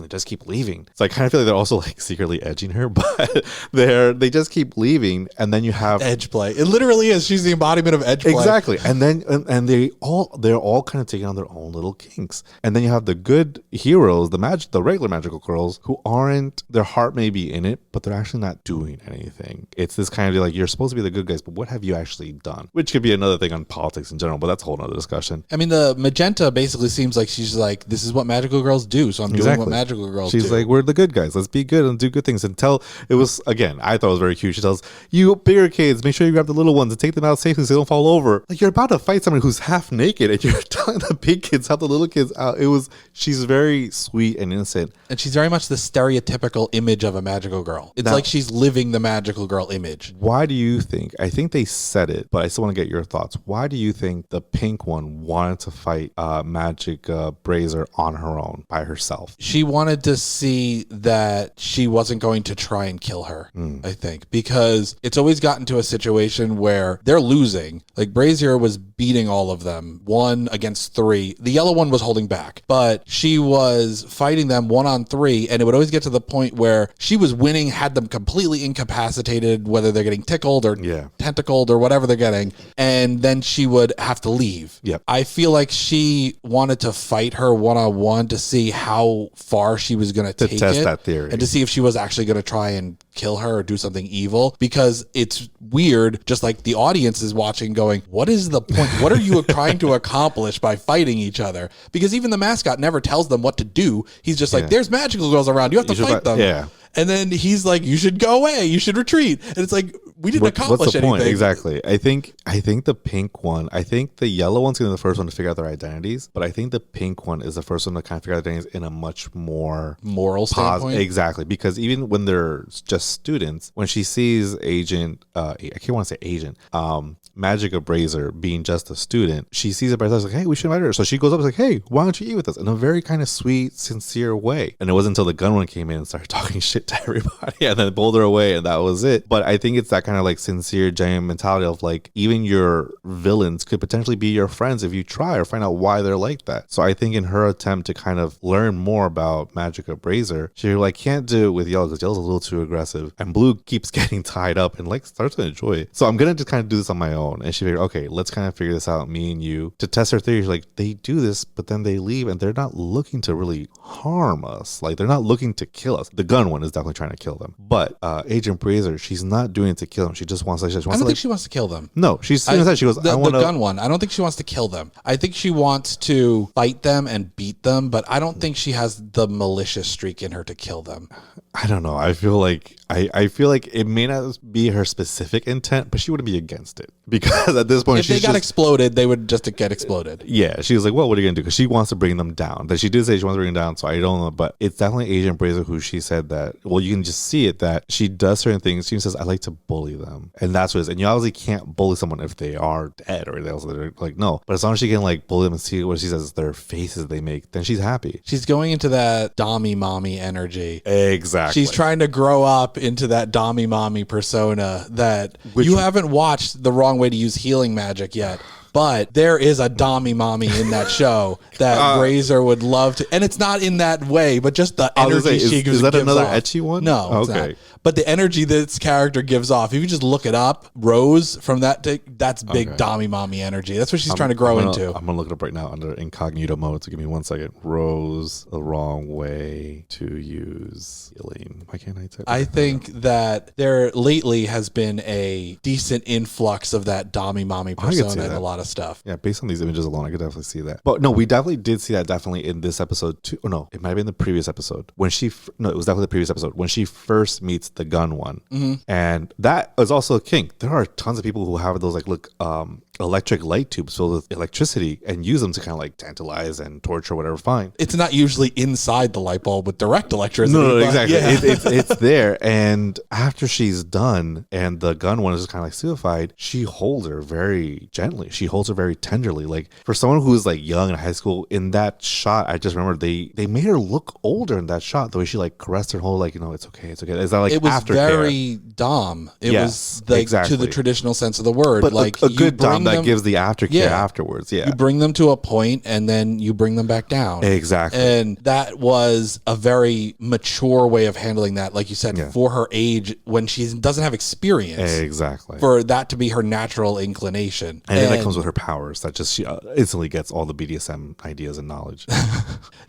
So I kind of feel like they're also like secretly edging her, but they just keep leaving. And then you have edge play. It literally is. She's the embodiment of edge play. Exactly. And then and they're all kind of taking on their own little kinks. And then you have the good heroes, the regular magical girls who aren't, their heart may be in it, but they're actually not doing anything. It's this kind of like, you're supposed to be the good guys, but what have you actually done? Which could be another thing on politics in general, but that's a whole nother discussion. I mean, the Magenta basically seems like she's like, this is what magical girls do, so I'm doing what magical girls do. She's like, we're the good guys. Let's be good and do good things. It was, again, I thought it was very cute. She tells, you bigger kids, make sure you grab the little ones and take them out safely so they don't fall over. Like, you're about to fight someone who's half naked and you're telling the big kids help the little kids out. She's very sweet and innocent. And she's very much the stereotypical image of a magical girl. It's like she's living the magical girl image. Why do you think, I think they said it, but I still want to get your thoughts. Why do you think the pink one wanted to fight Magic Brazier on her own by herself? She wanted to see that she wasn't going to try and kill her, I think, because it's always gotten to a situation where they're losing. Like Brazier was beating all of them 1 against 3. The yellow one was holding back, but she was fighting them 1-on-3, and it would always get to the point where she was winning, had them completely incapacitated, whether they're getting tickled or tentacled or whatever they're getting, and then she would have to leave. Yep. I feel like she wanted to fight her 1-on-1 to see how far she was going to take test it, that theory, and to see if she was actually going to try and kill her or do something evil, because it's weird, just like the audience is watching going, what is the point? What are you trying to accomplish by fighting each other? Because even the mascot never tells them what to do. He's just like, there's magical girls around, you have to fight them. Yeah. And then he's like, you should go away, you should retreat. And it's like, we didn't accomplish what's the anything. point? Exactly. I think the pink one, I think the yellow one's gonna be the first one to figure out their identities, but I think the pink one is the first one to kind of figure out their identities in a much more moral standpoint. Exactly. Because even when they're just students, when she sees I can't want to say agent, Magic Brazier being just a student, she sees it by herself, like, hey, we should invite her. So she goes up and is like, hey, why don't you eat with us? In a very kind of sweet, sincere way. And it wasn't until the gun one came in and started talking shit to everybody and then pulled her away, and that was it. But I think it's that kind of like sincere, genuine mentality of like, even your villains could potentially be your friends if you try or find out why they're like that. So I think in her attempt to kind of learn more about Magic Brazier, she like can't do it with yellow because yellow's a little too aggressive, and blue keeps getting tied up and like starts to enjoy it. So I'm gonna just kind of do this on my own. And she figured, okay, let's kind of figure this out, me and you, to test her theory. She's like, they do this, but then they leave and they're not looking to really harm us. Like, they're not looking to kill us. The gun one is definitely trying to kill them. But Agent Brazier, she's not doing it to kill them. She just wants to, I don't think she wants to kill them. No, she's saying that. She goes, the gun one, I don't think she wants to kill them. I think she wants to fight them and beat them, but I don't think she has the malicious streak in her to kill them. I don't know. I feel like it may not be her specific intent, but she wouldn't be against it, because at this point, if they got exploded, they would just get exploded. Yeah, she was like, "Well, what are you gonna do?" Because she wants to bring them down. That she did say she wants to bring them down. So I don't know, but it's definitely Agent Brazier who she said that. Well, you can just see it that she does certain things. She says, "I like to bully them," and that's what it is. And you obviously can't bully someone if they are dead or anything else. They're like, no. But as long as she can like bully them and see what she says, their faces they make, then she's happy. She's going into that Dommy mommy energy. Exactly. She's trying to grow up into that Dommy mommy persona that you haven't watched The Wrong Way to Use Healing Magic yet. But there is a Dommy mommy in that show that Brazier would love to, and it's not in that way, but just the energy she gives. Is that another off. ecchi one? No, it's not. But the energy this character gives off, if you just look it up, Rose from that's big Dommy mommy energy. That's what she's trying to grow into. I'm gonna look it up right now under incognito mode. So give me 1 second. Rose, The Wrong Way to Use Healing. Why can't I type? I think that there lately has been a decent influx of that Dommy mommy persona in a lot of stuff. Yeah, based on these images alone, I could definitely see that. But no, we definitely did see that definitely in this episode too. Oh no, it might have been the previous episode when it was definitely the previous episode when she first meets the gun one, and that is also a kink. There are tons of people who have those electric light tubes filled with electricity and use them to kind of like tantalize and torture whatever. Fine, it's not usually inside the light bulb with direct electricity. No, exactly. Yeah. It's there. And after she's done and the gun one is kind of like suicified, she holds her very gently. She holds her very tenderly. Like, for someone who is like young in high school, in that shot, I just remember they made her look older in that shot. The way she like caressed her whole, like, it's okay, it's okay. Is that like it was aftercare. very dom. It was like exactly. to the traditional sense of the word. But like a good dom that gives the aftercare afterwards. Yeah. You bring them to a point and then you bring them back down. Exactly. And that was a very mature way of handling that. Like you said, for her age, when she doesn't have experience. Exactly. For that to be her natural inclination. And then it comes with her powers that just she instantly gets all the BDSM ideas and knowledge.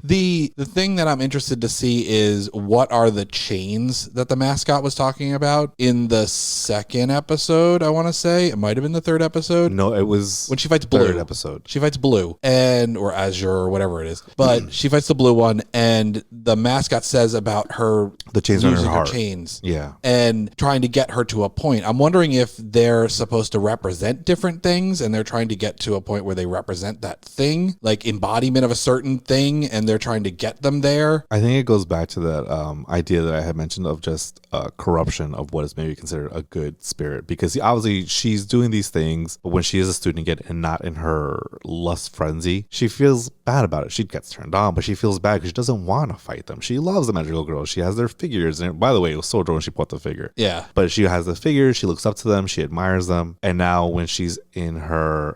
The thing that I'm interested to see is what are the chains that the mascot was talking about in the second episode, I want to say. It might have been the third episode. No, it was when she fights Blue. Third episode. She fights Blue or Azure or whatever it is. But she fights the blue one and the mascot says about her the chains on her heart. Chains. Yeah. And trying to get her to a point. I'm wondering if they're supposed to represent different things and they're trying to get to a point where they represent that thing, like embodiment of a certain thing, and they're trying to get them there. I think it goes back to that idea that I had mentioned of just corruption of what is maybe considered a good spirit, because obviously she's doing these things, but when she is a student again and not in her lust frenzy, she feels bad about it. She gets turned on, but she feels bad because she doesn't want to fight them. She loves the magical girls. She has their figures, and by the way, it was so adorable when she bought the figure. Yeah, but she has the figures. She looks up to them. She admires them, and now when she's in her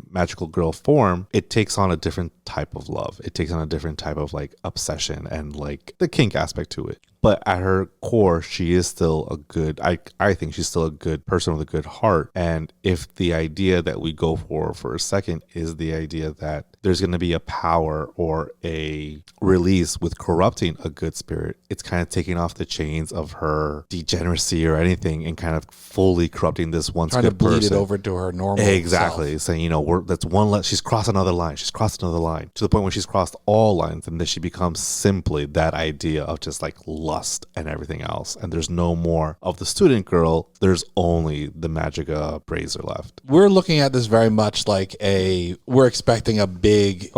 magical girl form, it takes on a different type of love. It takes on a different type of like obsession and like the kink aspect to it. But at her core, she is still a good, I think she's still a good person with a good heart. And if the idea that we go for a second is the idea that there's going to be a power or a release with corrupting a good spirit, it's kind of taking off the chains of her degeneracy or anything and kind of fully corrupting this once trying good to bleed person. It over to her normal exactly self. Saying, you know, that's one she's crossed another line. She's crossed another line to the point where she's crossed all lines, and then she becomes simply that idea of just like lust and everything else. And there's no more of the student girl. There's only the Magica Brazier left. We're looking at this very much like we're expecting a big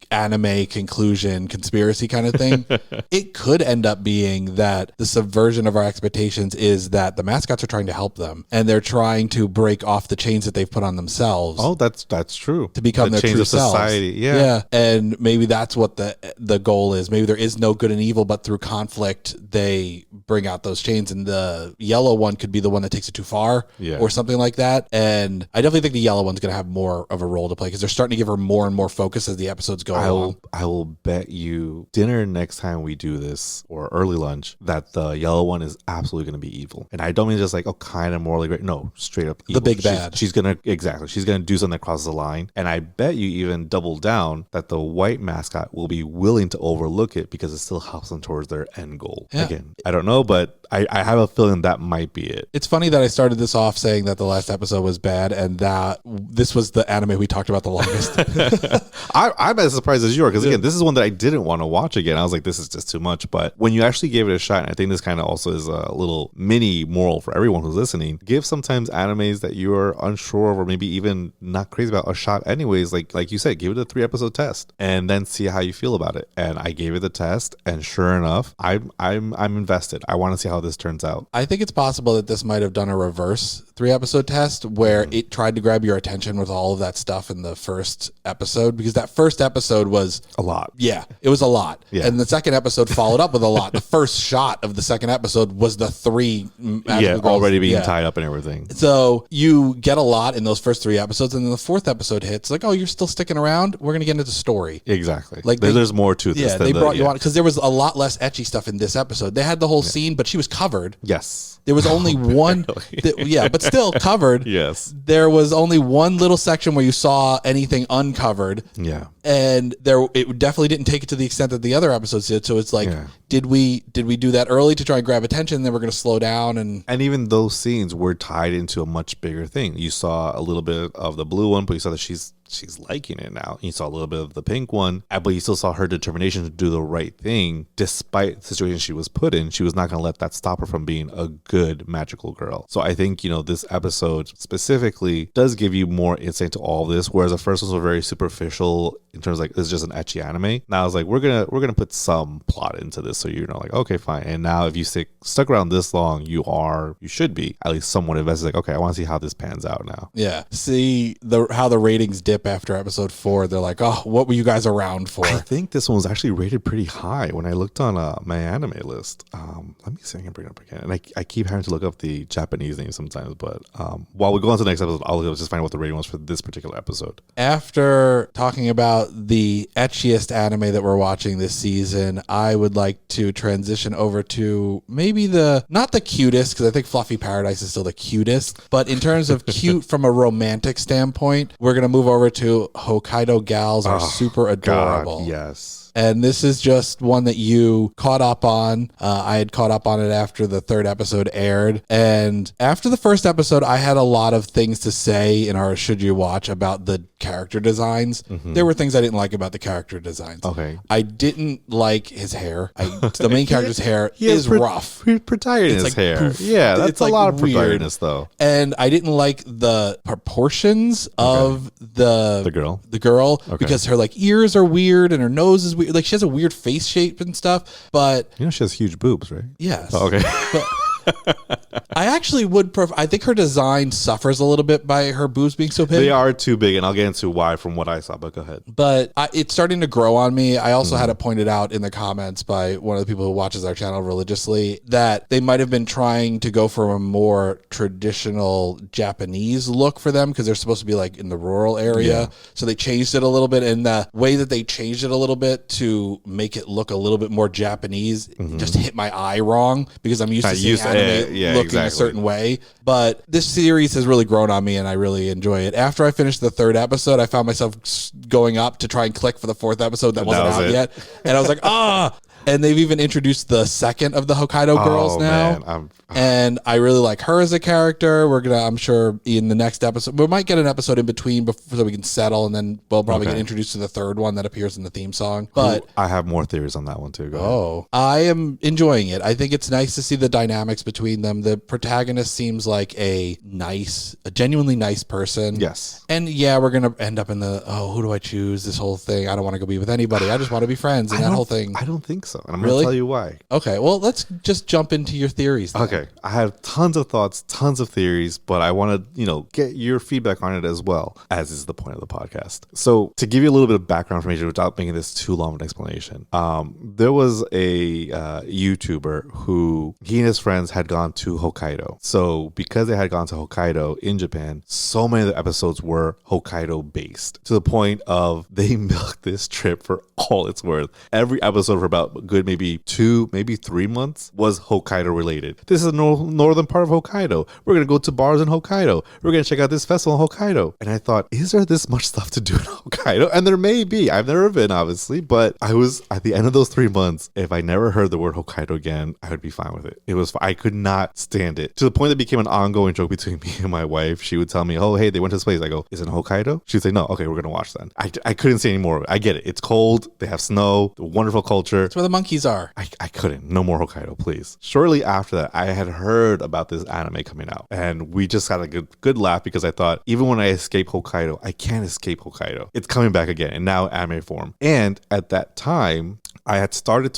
anime conclusion conspiracy kind of thing. It could end up being that the subversion of our expectations is that the mascots are trying to help them and they're trying to break off the chains that they've put on themselves. Oh, that's true. To become their chains true of society. selves. Yeah. And maybe that's what the goal is. Maybe there is no good and evil, but through conflict they bring out those chains, and the yellow one could be the one that takes it too far or something like that. And I definitely think the yellow one's going to have more of a role to play because they're starting to give her more and more focus as the episodes go along. I will bet you dinner next time we do this, or early lunch, that the yellow one is absolutely going to be evil. And I don't mean just like, oh, kind of morally great. No, straight up evil. The big bad. She's going to do something that crosses the line. And I bet you even double down that the white mascot will be willing to overlook it because it still helps them towards their end goal. Yeah. Again, I don't know, but I have a feeling that might be it. It's funny that I started this off saying that the last episode was bad and that this was the anime we talked about the longest. I'm as surprised as you are, because again, this is one that I didn't want to watch again. I was like, this is just too much. But when you actually gave it a shot, and I think this kind of also is a little mini moral for everyone who's listening, give sometimes animes that you are unsure of or maybe even not crazy about a shot anyways. Like you said, give it a 3-episode test and then see how you feel about it. And I gave it the test, and sure enough, I'm invested. I want to see how this turns out. I think it's possible that this might have done a reverse 3-episode test where it tried to grab your attention with all of that stuff in the first episode, because that first episode was a lot. Yeah, it was a lot. Yeah. And the second episode followed up with a lot. The first shot of the second episode was the 3 magical girls. Already being tied up and everything. So you get a lot in those first 3 episodes, and then the 4th episode hits like, oh, you're still sticking around? We're going to get into the story. Exactly. Like there's more to this. Yeah, they brought you on because there was a lot less ecchi stuff in this episode. They had the whole scene, but she was covered. Yes. There was only one. But still covered. Yes. There was only one little section where you saw anything uncovered. Yeah. And it definitely didn't take it to the extent that the other episodes did. So it's like, did we do that early to try and grab attention? And then we're going to slow down and even those scenes were tied into a much bigger thing. You saw a little bit of the blue one, but you saw that she's liking it now. You saw a little bit of the pink one, but you still saw her determination to do the right thing despite the situation she was put in. She was not going to let that stop her from being a good magical girl. So I think, this episode specifically does give you more insight to all of this, whereas the first ones were very superficial in terms of like it's just an ecchi anime. Now I was like, we're gonna put some plot into this, so you're like, okay, fine. And now if you stuck around this long, you should be at least somewhat invested. Like, okay, I want to see how this pans out now. Yeah. See how the ratings dip after episode 4. They're like, oh, what were you guys around for? I think this one was actually rated pretty high when I looked on my anime list. Let me see if I can bring it up again. And I keep having to look up the Japanese name sometimes, but while we go on to the next episode, I'll just find out what the rating was for this particular episode. After talking about the etchiest anime that we're watching this season, I would like to transition over to maybe not the cutest, because I think Fluffy Paradise is still the cutest, but in terms of cute from a romantic standpoint, we're going to move over to Hokkaido Gals Are Super Adorable. God, yes. And this is just one that you caught up on. I had caught up on it after the 3rd episode aired. And after the 1st episode, I had a lot of things to say in our Should You Watch about the character designs. Mm-hmm. There were things I didn't like about the character designs. Okay. I didn't like his hair. The main character's hair is rough. Protagonist like hair. poof. Yeah, that's it's a like lot of weird. protagonist though. And I didn't like the proportions of the girl because her like ears are weird and her nose is weird. Like she has a weird face shape and stuff, but she has huge boobs, right? Yes. Oh, okay. But I actually would prefer. I think her design suffers a little bit by her boobs being so big. They are too big, and I'll get into why from what I saw. But go ahead. But it's starting to grow on me. I also had it pointed out in the comments by one of the people who watches our channel religiously that they might have been trying to go for a more traditional Japanese look for them because they're supposed to be like in the rural area. Yeah. So they changed it a little bit, and the way that they changed it a little bit to make it look a little bit more Japanese just hit my eye wrong because I'm used to seeing anime looking a certain way. But this series has really grown on me and I really enjoy it. After I finished the 3rd episode, I found myself going up to try and click for the 4th episode that wasn't out yet. And I was like, And they've even introduced the 2nd of the Hokkaido girls now. Man, and I really like her as a character. We're going to, I'm sure in the next episode, we might get an episode in between so we can settle, and then we'll probably get introduced to the 3rd one that appears in the theme song. But I have more theories on that one too. Go ahead. I am enjoying it. I think it's nice to see the dynamics between them. The protagonist seems like a genuinely nice person. Yes. And yeah, we're going to end up in who do I choose? This whole thing. I don't want to go be with anybody. I just want to be friends. And that whole thing. I don't think so. And I'm going to tell you why. Okay. Well, let's just jump into your theories then. Okay. I have tons of thoughts, tons of theories, but I want to, get your feedback on it as well, as is the point of the podcast. So to give you a little bit of background information without making this too long of an explanation, there was a YouTuber who he and his friends had gone to Hokkaido. So because they had gone to Hokkaido in Japan, so many of the episodes were Hokkaido based to the point of they milked this trip for all it's worth. Every episode for about a good maybe 2, maybe 3 months was Hokkaido related. This is the northern part of Hokkaido. We're going to go to bars in Hokkaido. We're going to check out this festival in Hokkaido. And I thought, is there this much stuff to do in Hokkaido? And there may be. I've never been, obviously, but I was at the end of those 3 months. If I never heard the word Hokkaido again, I would be fine with it. I could not stand it to the point that it became an ongoing joke between me and my wife. She would tell me, oh, hey, they went to this place. I go, is it in Hokkaido? She'd say, no. Okay, we're going to watch then. I couldn't say any more of it. I get it. It's cold. They have snow. Wonderful culture. That's where the monkeys are. I couldn't. No more Hokkaido, please. Shortly after that, I had heard about this anime coming out, and we just had a good laugh because I thought, even when I escape Hokkaido, I can't escape Hokkaido. It's coming back again, and now anime form. And at that time, I had started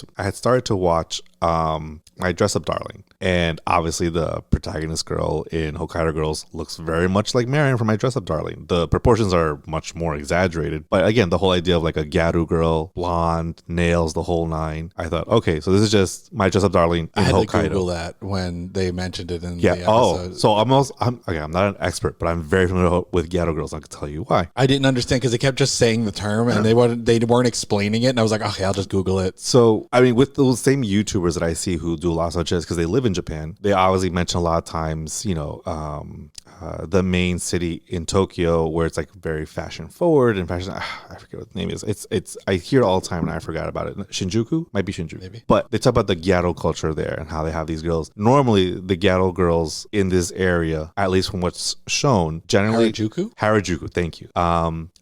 to watch My Dress Up Darling. And obviously the protagonist girl in Hokkaido Girls looks very much like Marion from My Dress Up Darling. The proportions are much more exaggerated. But again, the whole idea of like a Gyaru girl, blonde, nails, the whole nine. I thought, okay, so this is just My Dress Up Darling in Hokkaido. I had to Google that when they mentioned it in the episode. So I'm not an expert, but I'm very familiar with Gyaru Girls. I can tell you why. I didn't understand because they kept just saying the term and they weren't explaining it. And I was like, okay, I'll just Google it. So, I mean, with those same YouTubers that I see who do a lot of such because they live in Japan, they obviously mention a lot of times, the main city in Tokyo where it's like very fashion forward and fashion. I forget what the name is. It's I hear it all the time and I forgot about it. Shinjuku? Might be Shinjuku. Maybe. But they talk about the Gyaru culture there and how they have these girls. Normally, the Gyaru girls in this area, at least from what's shown, generally Harajuku. Thank you.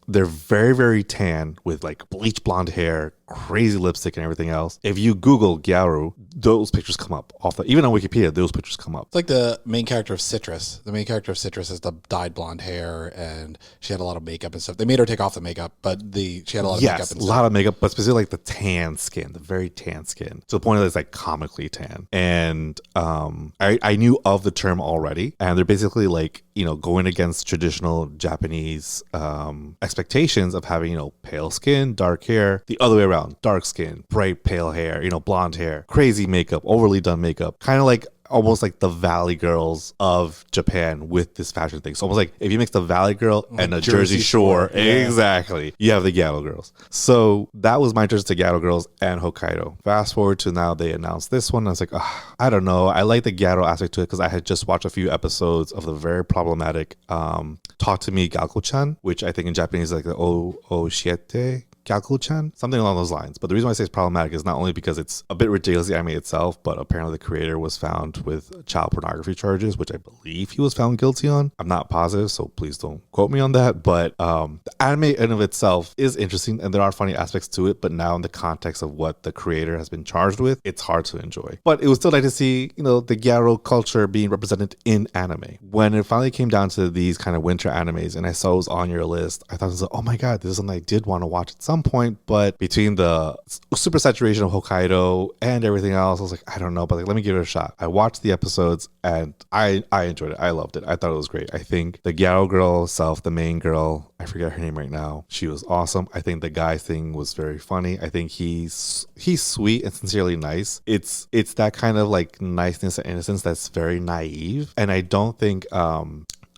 they're very, very tan with like bleach blonde hair, crazy lipstick and everything else. If you Google Gyaru, those pictures come up even on Wikipedia, those pictures come up. It's like the main character of Citrus. The main character of Citrus has the dyed blonde hair, and she had a lot of makeup and stuff. They made her take off the makeup, but she had a lot of makeup and stuff. Yes, a lot of makeup, but specifically like the tan skin, the very tan skin, to the point that it's like comically tan. And I knew of the term already, and they're basically like, going against traditional Japanese expectations of having, pale skin, dark hair, the other way around, dark skin, bright pale hair, blonde hair, crazy makeup, overly done makeup, kind of like almost like the Valley Girls of Japan with this fashion thing. So almost like if you mix the Valley Girl and a Jersey Shore, exactly, you have the Ghetto Girls. So that was my interest to Ghetto Girls and Hokkaido. Fast forward to now, they announced this one. I was like, I don't know. I like the Ghetto aspect to it because I had just watched a few episodes of the very problematic Talk to Me Galko-chan, which I think in Japanese is like the O Shiete Galko-chan, something along those lines. But the reason why I say it's problematic is not only because it's a bit ridiculous, the anime itself, but apparently the creator was found with child pornography charges, which I believe he was found guilty on. I'm not positive, so please don't quote me on that. But the anime in of itself is interesting, and there are funny aspects to it. But now in the context of what the creator has been charged with, it's hard to enjoy. But it was still nice to see, the gyaro culture being represented in anime. When it finally came down to these kind of winter animes, and I saw it was on your list, I thought it was like, oh my god, this is something I did want to watch at some point, but between the super saturation of Hokkaido and everything else, I was like, I don't know, but like, let me give it a shot. I watched the episodes and I enjoyed it. I loved it. I thought it was great. I think the Gyaro girl herself, the main girl, I forget her name right now, she was awesome. I think the guy thing was very funny. I think he's sweet and sincerely nice. It's that kind of like niceness and innocence that's very naive. And I don't think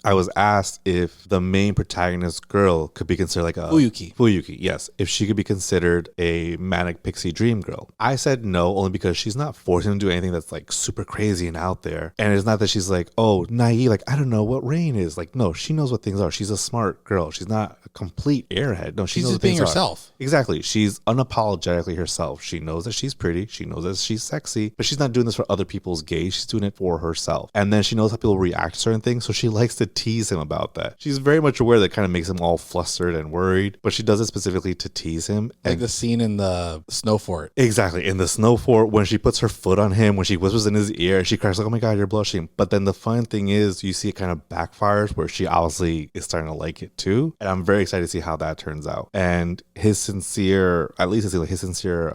I was asked if the main protagonist girl could be considered like a Fuyuki, yes. If she could be considered a manic pixie dream girl. I said no, only because she's not forcing him to do anything that's like super crazy and out there. And it's not that she's like, oh, naive, like, I don't know what rain is. Like, no, she knows what things are. She's a smart girl. She's not a complete airhead. No, she knows just being herself. Exactly. She's unapologetically herself. She knows that she's pretty. She knows that she's sexy, but she's not doing this for other people's gaze. She's doing it for herself. And then she knows how people react to certain things. So she likes to tease him about that. She's very much aware that kind of makes him all flustered and worried, but she does it specifically to tease him. Like the scene in the snow fort. Exactly. In the snow fort, when she puts her foot on him, when she whispers in his ear, she cries like, oh my God, you're blushing. But then the fun thing is you see it kind of backfires where she obviously is starting to like it too. And I'm very excited to see how that turns out. And his sincere, at least his sincere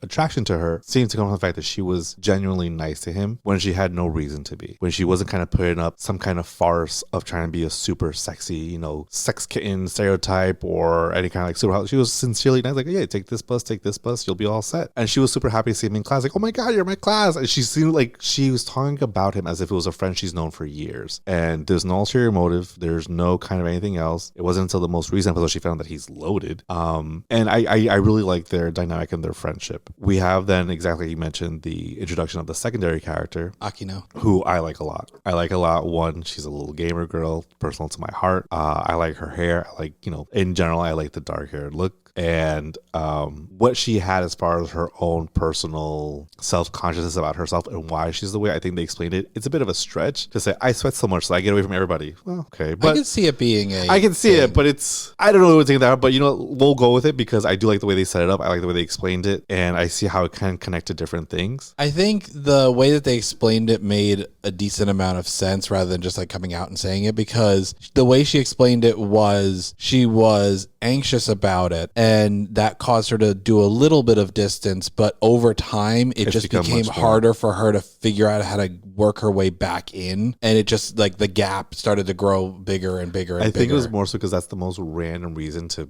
attraction to her seems to come from the fact that she was genuinely nice to him when she had no reason to be. When she wasn't kind of putting up some kind of farce of trying to be a super sexy, sex kitten stereotype or any kind of like super. She was sincerely nice, like, yeah, take this bus, you'll be all set. And she was super happy to see him in class, like, oh my God, you're my class. And she seemed like she was talking about him as if it was a friend she's known for years. And there's no ulterior motive. There's no kind of anything else. It wasn't until the most recent episode she found that he's loaded. And I really like their dynamic and their friendship. We have then, exactly like you mentioned, the introduction of the secondary character, Akino, who I like a lot. One, she's a little gamer girl, personal to my heart. I like her hair. I like, in general, I like the dark haired look. And what she had as far as her own personal self-consciousness about herself and why she's the way I think they explained it. It's a bit of a stretch to say, I sweat so much so I get away from everybody. Well, okay. But I can see it being I can see it, but I don't know what to take that, but we'll go with it because I do like the way they set it up. I like the way they explained it, and I see how it can connect to different things. I think the way that they explained it made a decent amount of sense rather than just like coming out and saying it, because the way she explained it was she was anxious about it, and that caused her to do a little bit of distance, but over time it just became harder for her to figure out how to work her way back in, and it just like the gap started to grow bigger and bigger and bigger. I think it was more so because that's the most random reason to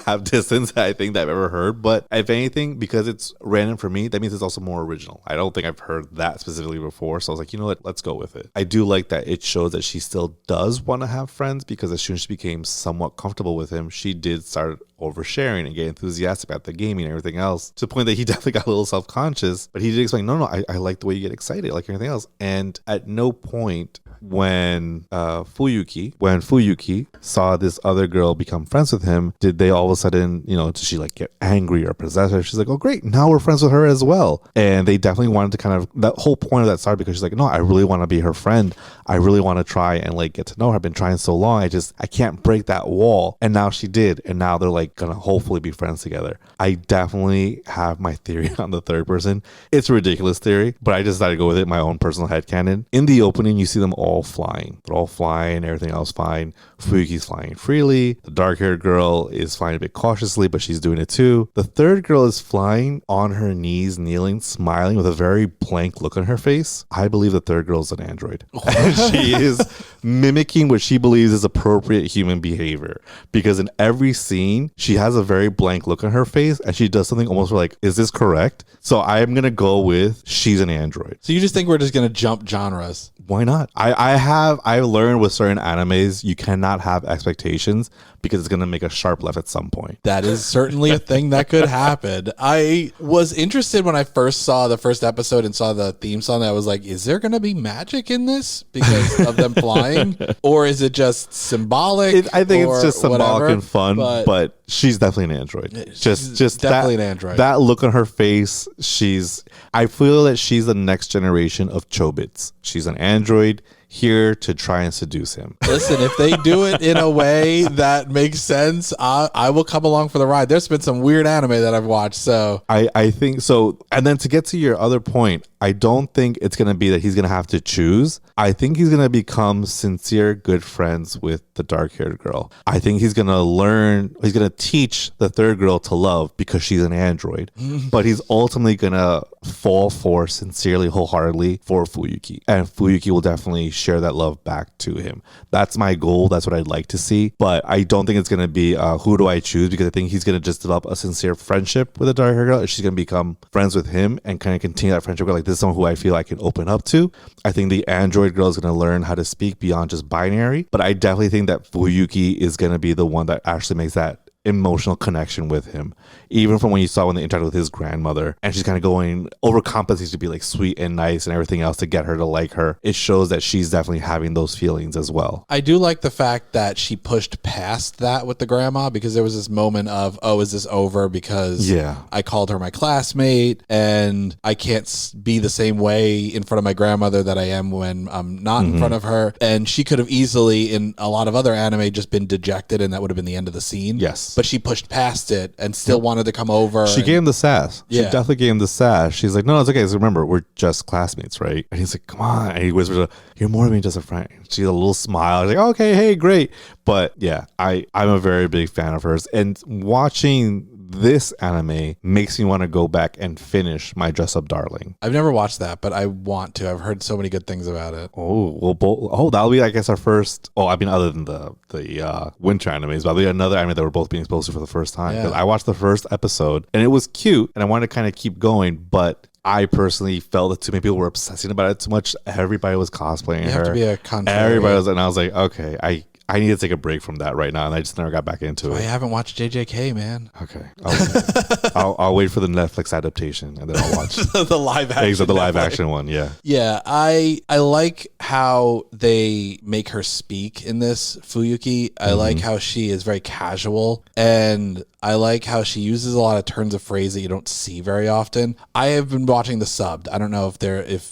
have distance I think that I've ever heard. But if anything, because it's random for me, that means it's also more original. I don't think I've heard that specifically before, so I was like, you know what, let's go with it. I do like that it shows that she still does want to have friends, because as soon as she became somewhat comfortable with him, she did start oversharing and get enthusiastic about the gaming and everything else, to the point that he definitely got a little self-conscious, but he did explain, no, I like the way you get excited, like everything else. And at no point when Fuyuki saw this other girl become friends with him, did they all of a sudden, did she like get angry or possess her? She's like, oh great, now we're friends with her as well. And they definitely wanted to kind of, that whole point of that started because she's like, no, I really want to be her friend. I really want to try and like get to know her. I've been trying so long. I can't break that wall. And now she did. And now they're like gonna hopefully be friends together. I definitely have my theory on the third person. It's a ridiculous theory, but I just decided to go with it, my own personal headcanon. In the opening, you see them all flying. They're all flying, everything else fine. Fuyuki's flying freely. The dark-haired girl is flying a bit cautiously, but she's doing it too. The third girl is flying on her knees, kneeling, smiling with a very blank look on her face. I believe the third girl is an android. And she is mimicking what she believes is appropriate human behavior. Because in every scene, she has a very blank look on her face and she does something almost like, is this correct? So I'm going to go with she's an android. So you just think we're just going to jump genres? Why not? I learned with certain animes, you cannot have expectations because it's going to make a sharp left at some point. That is certainly a thing that could happen. I was interested when I first saw the first episode and saw the theme song. I was like, is there going to be magic in this because of them flying? Or is it just symbolic? I think it's just symbolic whatever, and fun, but she's definitely an android. Just definitely an android. That look on her face, I feel that she's the next generation of Chobits. She's an android here to try and seduce him. Listen, if they do it in a way that makes sense, I will come along for the ride. There's been some weird anime that I've watched, so I think so. And then to get to your other point, I don't think it's going to be that he's going to have to choose. I think he's going to become sincere, good friends with the dark-haired girl. I think he's going to teach the third girl to love because she's an android. But he's ultimately going to fall for sincerely, wholeheartedly for Fuyuki. And Fuyuki will definitely share that love back to him. That's my goal. That's what I'd like to see. But I don't think it's going to be who do I choose, because I think he's going to just develop a sincere friendship with the dark-haired girl. She's going to become friends with him and kind of continue that friendship. Like, this is someone who I feel I can open up to. I think the android girl is going to learn how to speak beyond just binary. But I definitely think that Fuyuki is going to be the one that actually makes that emotional connection with him, even from when you saw when they interacted with his grandmother and she's kind of going overcompensating to be like sweet and nice and everything else to get her to like her. It shows that she's definitely having those feelings as well. I do like the fact that she pushed past that with the grandma, because there was this moment of, oh, is this over because I called her my classmate and I can't be the same way in front of my grandmother that I am when I'm not in front of her. And she could have easily, in a lot of other anime, just been dejected and that would have been the end of the scene. Yes. But she pushed past it and still wanted to come over. She gave him the sass. She definitely gave him the sass. She's like, no, it's okay. So remember, we're just classmates, right? And he's like, come on. And he whispers, you're more than just a friend. She's a little smile. She's like, okay, hey, great. But yeah, I'm a very big fan of hers. And watching this anime makes me want to go back and finish My Dress Up Darling. I've never watched that, but I want to. I've heard so many good things about it. That'll be, I guess, our first. Other than the winter animes, that'll be another anime that we're both being exposed to for the first time. Because I watched the first episode and it was cute, and I wanted to kind of keep going, but I personally felt that too many people were obsessing about it too much. Everybody was cosplaying her. You have to be a contrarian. Everybody was, and I was like, okay, I need to take a break from that right now, and I just never got back into it. I haven't watched JJK, man. Okay. I'll wait for the Netflix adaptation, and then I'll watch the live action. The live action one, yeah. Yeah, I like how they make her speak in this, Fuyuki. I like how she is very casual, and I like how she uses a lot of turns of phrase that you don't see very often. I have been watching the subbed. I don't know if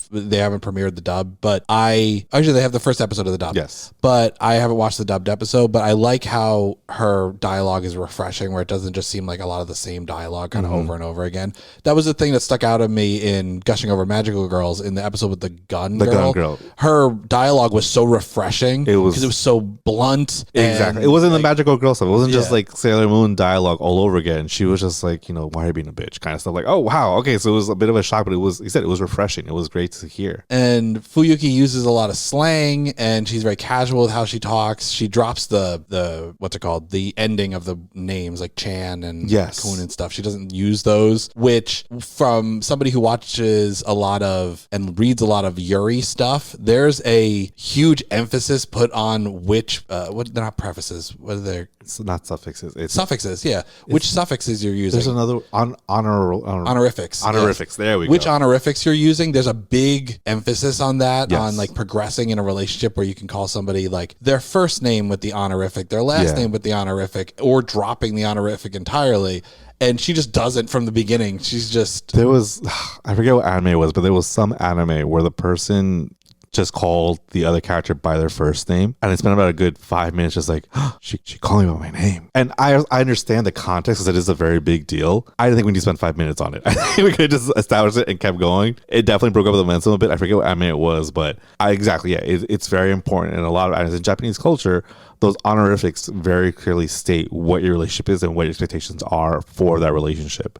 they haven't premiered the dub, but they have the first episode of the dub. Yes. But I haven't watched the dubbed episode, but I like how her dialogue is refreshing, where it doesn't just seem like a lot of the same dialogue kind of over and over again. That was the thing that stuck out of me in Gushing Over Magical Girls in the episode with the gun girl. Her dialogue was so refreshing because it was so blunt. Exactly. It wasn't the magical girl stuff. It wasn't just like Sailor Moon dialogue all over again. She was just like, why are you being a bitch kind of stuff. Like, oh, wow. Okay. So it was a bit of a shock, but it was refreshing. It was great to hear. And Fuyuki uses a lot of slang and she's very casual with how she talks. she drops the what's it called, the ending of the names like Chan and Kun and stuff. She doesn't use those, which from somebody who watches a lot of and reads a lot of Yuri stuff, there's a huge emphasis put on which what they're not prefaces, what are they? It's not suffixes. It's suffixes, yeah. Which suffixes you're using? There's another honorifics. Honorifics. Yeah. There we go. Which honorifics you're using? There's a big emphasis on that, Yes. on like progressing in a relationship where you can call somebody like their first name with the honorific, their last name with the honorific, or dropping the honorific entirely. And she just doesn't from the beginning. She's just... There was, I forget what anime it was, but there was some anime where the person just called the other character by their first name, and I spent about a good 5 minutes just like, she called me by my name. And I understand the context because it is a very big deal. I didn't think we need to spend 5 minutes on it. I think we could have just established it and kept going. It definitely broke up the momentum a bit. I forget what anime it was, but it's very important in a lot of animes. In Japanese culture, those honorifics very clearly state what your relationship is and what your expectations are for that relationship.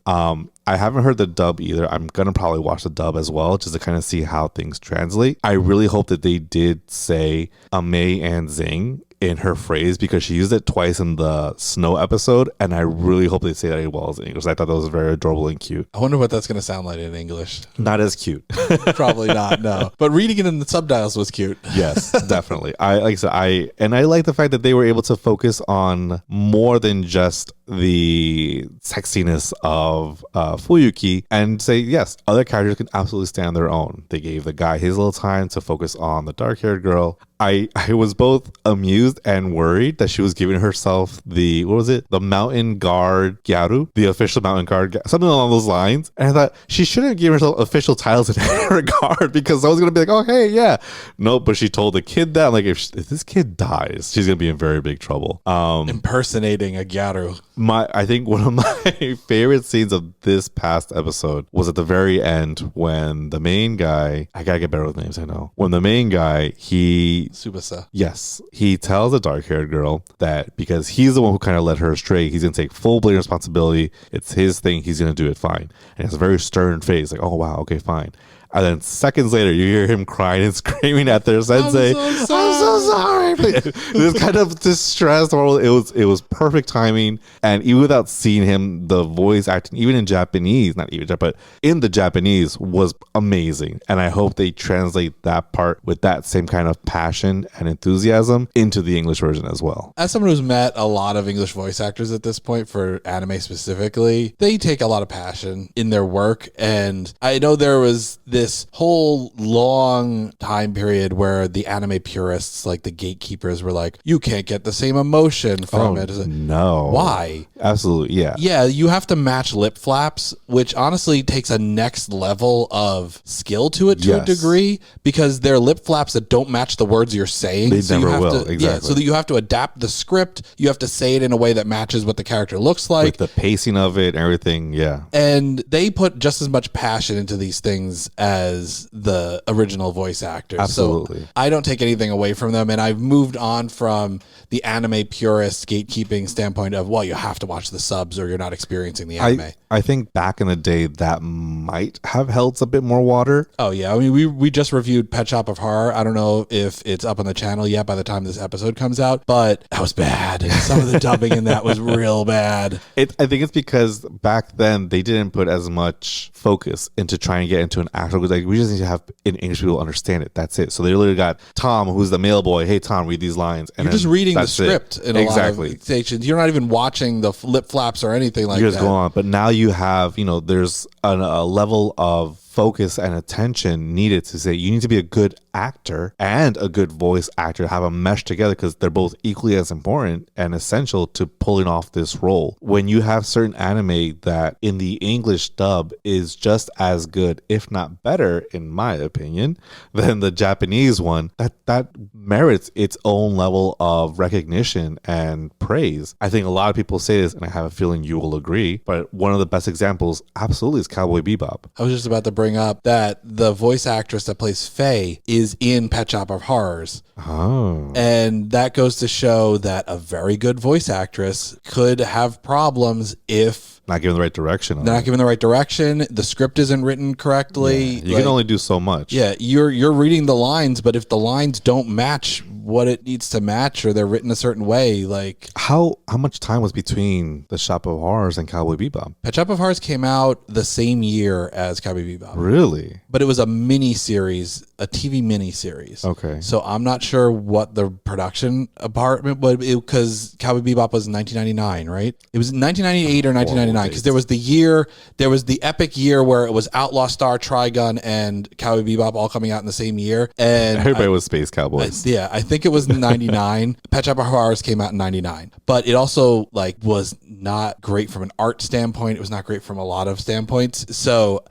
I haven't heard the dub either. I'm going to probably watch the dub as well, just to kind of see how things translate. I really hope that they did say May and Zing in her phrase, because she used it twice in the snow episode, and I really hope they say that as well as in English. I thought that was very adorable and cute. I wonder what that's going to sound like in English. Not as cute. Probably not, no. But reading it in the subtitles was cute. Yes, definitely. I like I like the fact that they were able to focus on more than just the sexiness of Fuyuki and say, yes, other characters can absolutely stand on their own. They gave the guy his little time to focus on the dark-haired girl. I was both amused and worried that she was giving herself the mountain guard Gyaru, the official mountain guard, something along those lines. And I thought she shouldn't give herself official titles in that regard, because I was going to be like, oh, hey, yeah. No, but she told the kid that, like, if this kid dies, she's going to be in very big trouble. Impersonating a Gyaru. I think one of my favorite scenes of this past episode was at the very end when the main guy, I gotta get better with names, I know. When the main guy, Tsubasa. Yes. He tells the dark-haired girl that because he's the one who kind of led her astray, he's going to take full blame responsibility. It's his thing. He's going to do it fine. And it's a very stern face, like, oh, wow, okay, fine. And then seconds later, you hear him crying and screaming at their sensei. I'm so sorry. This kind of distressed. It was perfect timing. And even without seeing him, the voice acting, even in Japanese, not even but in the Japanese, was amazing. And I hope they translate that part with that same kind of passion and enthusiasm into the English version as well. As someone who's met a lot of English voice actors at this point, for anime specifically, they take a lot of passion in their work. And I know there was this whole long time period where the anime purists, like the gatekeepers, were like, you can't get the same emotion from it. No. Why? Absolutely, yeah. Yeah, you have to match lip flaps, which honestly takes a next level of skill to it to a degree, because they're lip flaps that don't match the words you're saying. They so never you have will, to, exactly. Yeah, so that you have to adapt the script. You have to say it in a way that matches what the character looks like. With the pacing of it and everything, yeah. And they put just as much passion into these things as the original voice actors. Absolutely. So I don't take anything away from them, and I've moved on from the anime purist gatekeeping standpoint of, well, you have to watch the subs or you're not experiencing the anime. I think back in the day that might have held a bit more water. Oh yeah, I mean we just reviewed Pet Shop of Horror. I don't know if it's up on the channel yet by the time this episode comes out, but that was bad. Some of the dubbing in that was real bad. I think it's because back then they didn't put as much focus into trying to get into an actual, like, we just need to have in English people understand it. That's it. So they literally got Tom, who's the mail boy. Hey Tom, read these lines. And you're just reading the script in a lot of stations. You're not even watching the lip flaps or anything like that. You're just going on. But now you have, there's a level of focus and attention needed to say you need to be a good actor and a good voice actor, have a mesh together, because they're both equally as important and essential to pulling off this role. When you have certain anime that in the English dub is just as good, if not better, in my opinion, than the Japanese one, that merits its own level of recognition and praise. I think a lot of people say this, and I have a feeling you will agree, but one of the best examples absolutely is Cowboy Bebop. I was just about to bring up that the voice actress that plays Faye is in Pet Shop of Horrors. Oh. And that goes to show that a very good voice actress could have problems if not given the right direction. They're not given the right direction. The script isn't written correctly. Yeah, you can only do so much. Yeah, you're reading the lines, but if the lines don't match what it needs to match, or they're written a certain way. Like How much time was between the Shop of Horrors and Cowboy Bebop? Pet Shop of Horrors came out the same year as Cowboy Bebop. Really? But it was a mini series, a TV mini series. Okay. So I'm not sure what the production apartment was, because Cowboy Bebop was 1999, right? It was 1998 or 1999, because there was the epic year where it was Outlaw Star, Trigun, and Cowboy Bebop all coming out in the same year. And everybody was Space Cowboys. I think it was 99. Pet Shop of Horrors came out in 99. But it also was not great from an art standpoint. It was not great from a lot of standpoints. So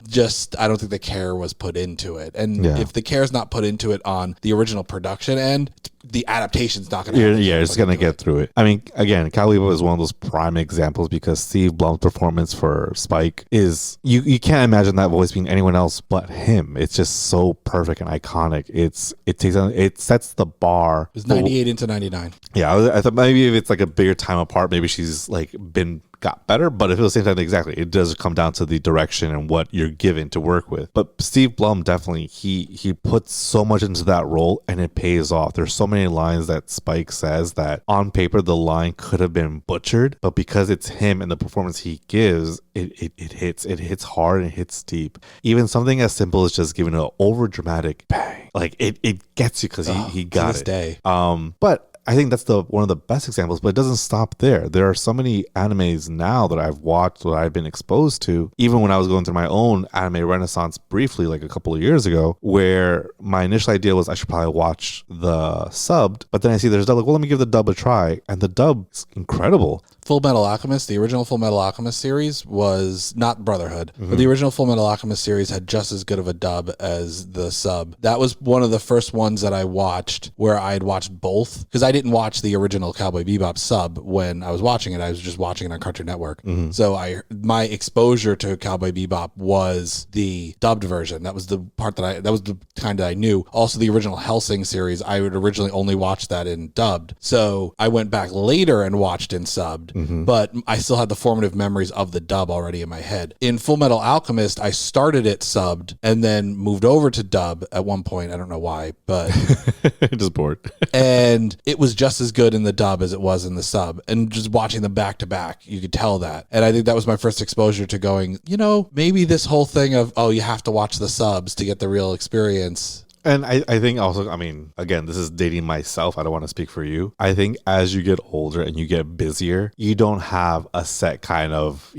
I don't think the care was put into it. And if the care is not put into it on the original production end, the adaptation's not going to it's going to get through it. I mean, again, Cowboy Bebop is one of those prime examples, because Steve Blum's performance for Spike is, you can't imagine that voice being anyone else but him. It's just so perfect and iconic. It sets the bar. It was 98 into 99. Yeah, I thought maybe if it's a bigger time apart, maybe she's got better, but if it was the same time, exactly, it does come down to the direction and what you're given to work with. But Steve Blum definitely, he puts so much into that role, and it pays off. There's so many lines that Spike says that on paper the line could have been butchered, but because it's him and the performance he gives, it hits hard and it hits deep. Even something as simple as just giving an over dramatic bang, it gets you, because he got it. Day. But I think that's one of the best examples, but it doesn't stop there. There are so many animes now that I've watched, that I've been exposed to, even when I was going through my own anime renaissance briefly, a couple of years ago, where my initial idea was I should probably watch the subbed, but then I see there's dub, let me give the dub a try, and the dub is incredible. Full Metal Alchemist, the original Full Metal Alchemist series was not Brotherhood, but the original Full Metal Alchemist series had just as good of a dub as the sub. That was one of the first ones that I watched where I had watched both, because I didn't watch the original Cowboy Bebop sub when I was watching it. I was just watching it on Cartoon Network. So my exposure to Cowboy Bebop was the dubbed version. That was the part that was the kind that I knew. Also, the original Hellsing series, I would originally only watch that in dubbed. So I went back later and watched in subbed. But I still had the formative memories of the dub already in my head. In Full Metal Alchemist, I started it subbed and then moved over to dub at one point. I don't know why, but just bored. And it was just as good in the dub as it was in the sub. And just watching them back to back, you could tell that. And I think that was my first exposure to going, maybe this whole thing of, you have to watch the subs to get the real experience. And I think also, again, this is dating myself. I don't want to speak for you. I think as you get older and you get busier, you don't have a set kind of,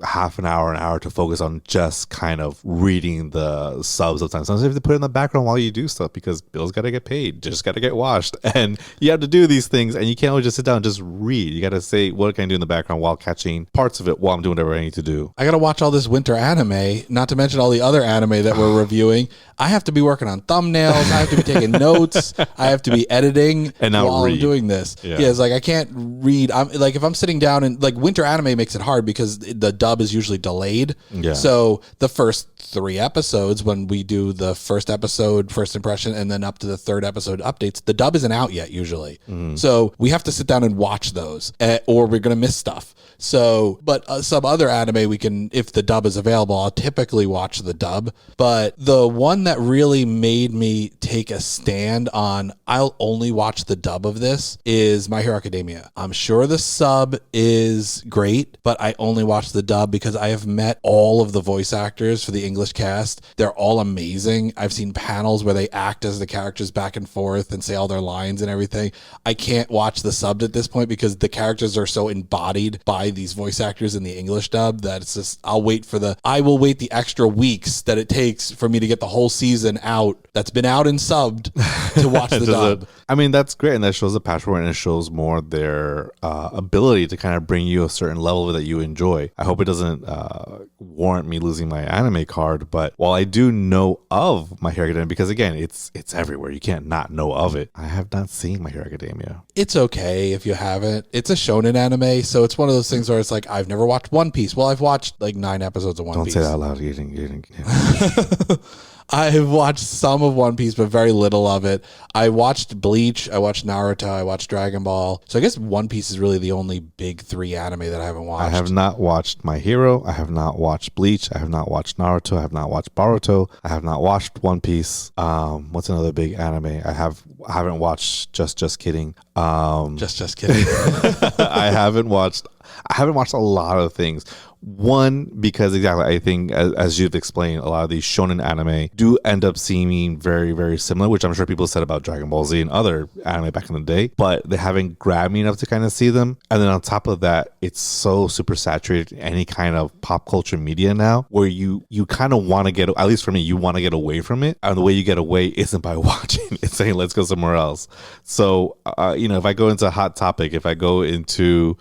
half an hour to focus on just kind of reading the subs of time. Sometimes you have to put it in the background while you do stuff, because bills got to get paid, just got to get washed. And you have to do these things, and you can't always just sit down and just read. You got to say, what can I do in the background while catching parts of it while I'm doing whatever I need to do. I got to watch all this winter anime, not to mention all the other anime that we're reviewing. I have to be working on thumbnails. I have to be taking notes. I have to be editing while I'm doing this. Yeah, it's I can't read. I'm if I'm sitting down and winter anime makes it hard because the dub is usually delayed. Yeah. So the first 3 episodes, when we do the first episode, first impression, and then up to the 3rd episode updates, the dub isn't out yet usually. So we have to sit down and watch those, or we're going to miss stuff. So, but some other anime we can, if the dub is available, I'll typically watch the dub. But the one that really made me take a stand on, I'll only watch the dub of this, is My Hero Academia. I'm sure the sub is great, but I only watch the dub because I have met all of the voice actors for the English cast. They're all amazing. I've seen panels where they act as the characters back and forth and say all their lines and everything. I can't watch the subbed at this point because the characters are so embodied by these voice actors in the English dub that it's just, I will wait the extra weeks that it takes for me to get the whole season out that's been out and subbed to watch the dub. That's great, and that shows the passion, and it shows more their ability to kind of bring you a certain level that you enjoy. I hope it doesn't warrant me losing my anime card, but while I do know of My Hero Academia, because again, it's everywhere, you can't not know of it, I have not seen My Hero Academia. It's okay if you haven't. It's a shonen anime, so it's one of those things where it's I've never watched One Piece. Well, I've watched 9 episodes of One Piece. Don't say that out loud. I've watched some of One Piece, but very little of it. I watched Bleach, I watched Naruto, I watched Dragon Ball. So I guess One Piece is really the only big three anime that I haven't watched. I have not watched My Hero. I have not watched Bleach. I have not watched Naruto. I have not watched Boruto. I have not watched One Piece. What's another big anime? I haven't watched Just Kidding. Just kidding. I haven't watched a lot of things. One, because exactly, I think as you've explained, a lot of these shonen anime do end up seeming very, very similar, which I'm sure people said about Dragon Ball Z and other anime back in the day, but they haven't grabbed me enough to kind of see them. And then on top of that, it's so super saturated in any kind of pop culture media now, where you kind of want to get, at least for me, you want to get away from it. And the way you get away isn't by watching. It's saying, let's go somewhere else. So, if I go into a hot topic, if I go into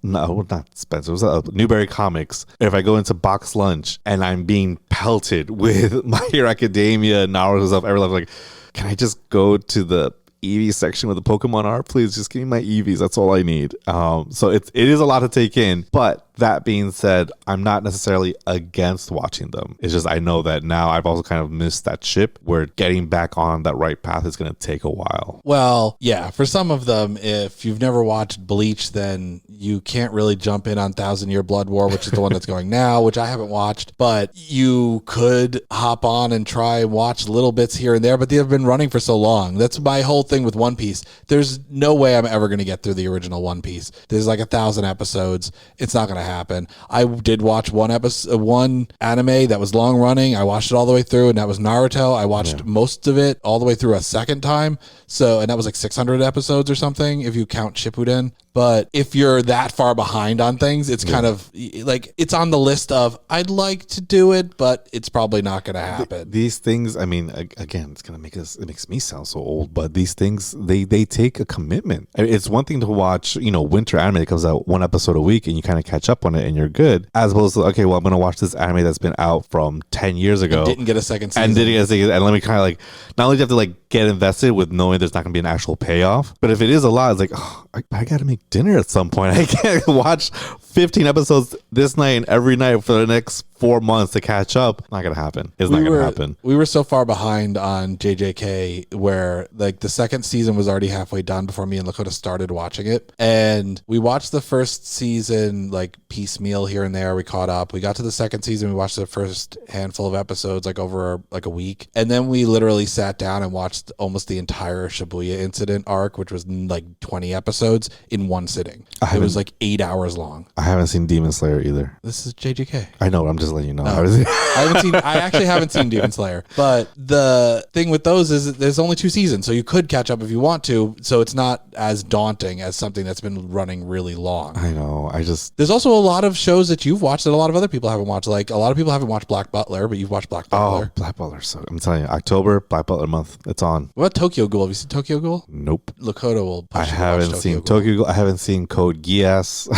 no, not Spencer. It was Newberry Comics. If I go into Box Lunch and I'm being pelted with My Hero Academia, Naruto stuff, everyone's like, can I just go to the Eevee section where the Pokemon are? Please just give me my Eevees. That's all I need. So it is a lot to take in. But that being said, I'm not necessarily against watching them. It's just I know that now I've also kind of missed that ship where getting back on that right path is going to take a while. Well, yeah, for some of them, if you've never watched Bleach, then you can't really jump in on 1,000-Year Blood War, which is the one that's going now, which I haven't watched. But you could hop on and try and watch little bits here and there, but they've been running for so long. That's my whole thing with One Piece. There's no way I'm ever going to get through the original One Piece. There's like 1,000 episodes. It's not going to happen. I did watch one anime that was long running. I watched it all the way through, and that was Naruto. I watched most of it all the way through a second time. And that was like 600 episodes or something if you count Shippuden. But if you're that far behind on things, it's kind of like it's on the list of I'd like to do it, but it's probably not going to happen. These things, I mean, again, it makes me sound so old, but these things, they take a commitment. I mean, it's one thing to watch, winter anime that comes out one episode a week and you kind of catch up on it and you're good, as opposed to, okay, well, I'm going to watch this anime that's been out from 10 years ago. And didn't get a second season. And let me kind of like, not only do you have to like get invested with knowing there's not going to be an actual payoff, but if it is a lot, it's like, oh, I got to make dinner at some point. I can't watch 15 episodes this night and every night for the next 4 months to catch up. Not gonna happen. It's not gonna happen. We were so far behind on JJK where like the second season was already halfway done before me and Lakota started watching it, and we watched the first season like piecemeal here and there. We caught up. We got to the second season. We watched the first handful of episodes like over like a week, and then we literally sat down and watched almost the entire Shibuya incident arc, which was like 20 episodes in one sitting. It was like 8 hours long. I haven't seen Demon Slayer either. This is JJK. I know. I'm just letting you know. I actually haven't seen Demon Slayer. But the thing with those is there's only 2 seasons, so you could catch up if you want to. So it's not as daunting as something that's been running really long. I know. There's also a lot of shows that you've watched that a lot of other people haven't watched. Like a lot of people haven't watched Black Butler, but you've watched Black Butler. Oh, Black Butler. So I'm telling you, October, Black Butler month. It's on. What about Tokyo Ghoul? Have you seen Tokyo Ghoul? Nope. Lakota will push I haven't seen Tokyo Ghoul. I haven't seen Code Geass.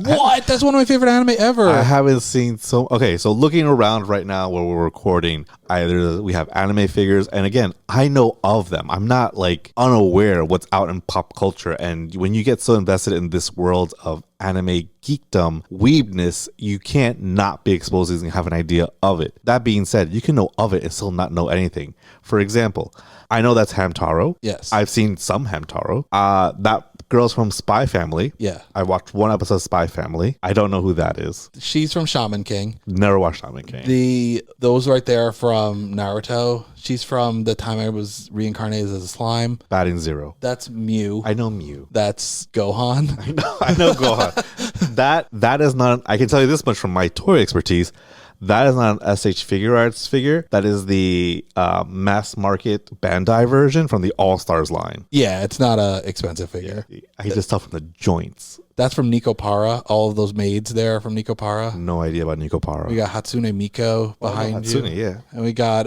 What? That's one of my favorite anime ever. I haven't seen so looking around right now where we're recording, we have anime figures, and again, I know of them. I'm not like unaware of what's out in pop culture, and when you get so invested in this world of anime geekdom, weebness, you can't not be exposed and have an idea of it. That being said, you can know of it and still not know anything. For example, I know that's Hamtaro. Yes. I've seen some Hamtaro. That girl's from Spy Family. Yeah. I watched one episode of Spy Family. I don't know who that is. She's from Shaman King. Never watched Shaman King. Those right there from Naruto. She's from the time I was reincarnated as a slime. Batting Zero. That's Mew. I know Mew. That's Gohan. I know Gohan. That is not, I can tell you this much from my toy expertise. That is not an SH Figure Arts figure. That is the mass market Bandai version from the All Stars line. Yeah, it's not a expensive figure. I can just tell from the joints. That's from Nikopara. All of those maids there are from Nikopara. No idea about Nikopara. We got Hatsune Miko behind you. Hatsune, yeah. And we got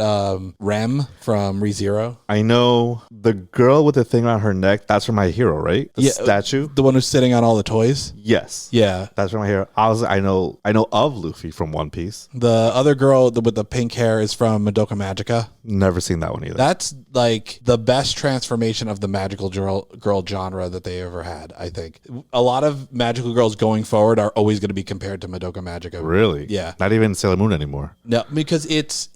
Rem from ReZero. I know the girl with the thing on her neck. That's from My Hero, right? The statue. The one who's sitting on all the toys. Yes. Yeah. That's from My Hero. I know of Luffy from One Piece. The other girl with the pink hair is from Madoka Magica. Never seen that one either. That's like the best transformation of the magical girl genre that they ever had, I think. A lot of have magical girls going forward are always going to be compared to Madoka Magica. Really? Yeah. Not even Sailor Moon anymore. No, because it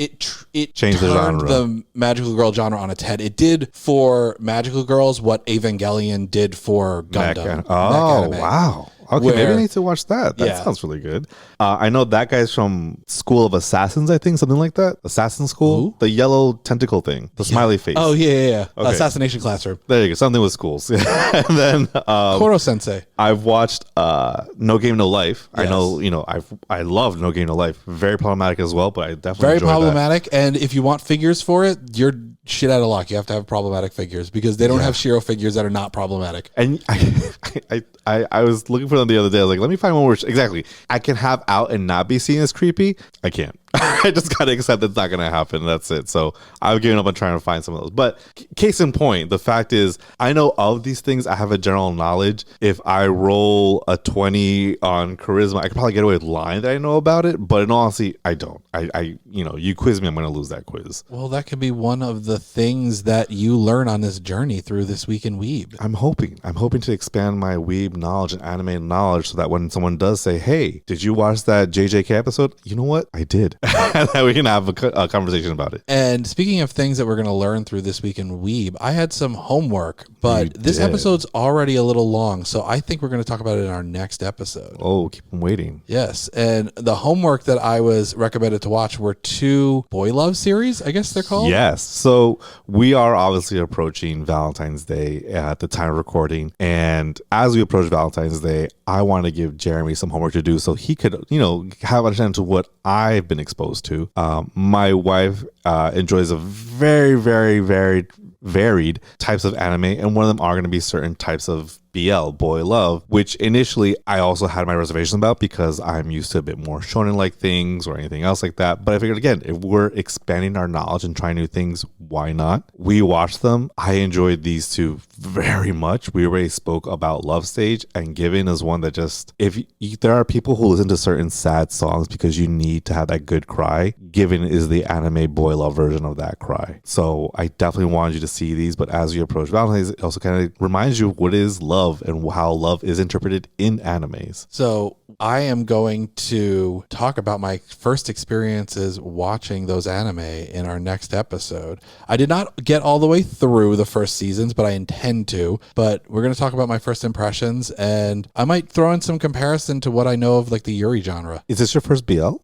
Changed the turned genre. the magical girl genre on its head. It did for magical girls what Evangelion did for Gundam. Oh, Mech anime. wow. Okay, maybe I need to watch that. That sounds really good. I know that guy's from School of Assassins, I think, something like that. Assassin School? Who? The yellow tentacle thing. The smiley face. Oh, yeah. Okay. Assassination Classroom. There you go. Something with schools. and then Koro Sensei. I've watched No Game No Life. Yes. I know, I love No Game No Life. Very problematic as well, but I definitely Very enjoy problematic. And if you want figures for it, you're shit out of luck. You have to have problematic figures because they don't have Shiro figures that are not problematic. And I was looking for them the other day. I was like, let me find one where exactly I can have out and not be seen as creepy. I can't. I just gotta accept that's not gonna happen. That's it. So I've given up on trying to find some of those. But case in point, the fact is, I know of these things. I have a general knowledge. If I roll a 20 on charisma, I could probably get away with lying that I know about it. But in all honesty, I don't. You quiz me, I'm gonna lose that quiz. Well, that could be one of the things that you learn on this journey through This Week in Weeb. I'm hoping to expand my Weeb knowledge and anime knowledge so that when someone does say, hey, did you watch that JJK episode? You know what? I did. And that we can have a conversation about it. And speaking of things that we're going to learn through This Week in Weeb, I had some homework, but this episode's already a little long, so I think we're going to talk about it in our next episode. Oh, keep them waiting. Yes, and the homework that I was recommended to watch were 2 boy love series, I guess they're called? Yes. So we are obviously approaching Valentine's Day at the time of recording, and as we approach Valentine's Day, I want to give Jeremy some homework to do so he could, have understanding to what I've been exposed to. My wife enjoys a very, very, very varied types of anime, and one of them are going to be certain types of BL, boy love, which initially I also had my reservations about because I'm used to a bit more shonen-like things or anything else like that. But I figured, again, if we're expanding our knowledge and trying new things, why not? We watched them. I enjoyed these 2 very much. We already spoke about Love Stage, and Given is one that just, there are people who listen to certain sad songs because you need to have that good cry, Given is the anime boy love version of that cry. So I definitely wanted you to see these, but as you approach Valentine's, it also kind of reminds you what is love and how love is interpreted in animes. So I am going to talk about my first experiences watching those anime in our next episode. I did not get all the way through the first seasons, but I intend to. But we're going to talk about my first impressions, and I might throw in some comparison to what I know of like the Yuri genre. Is this your first BL?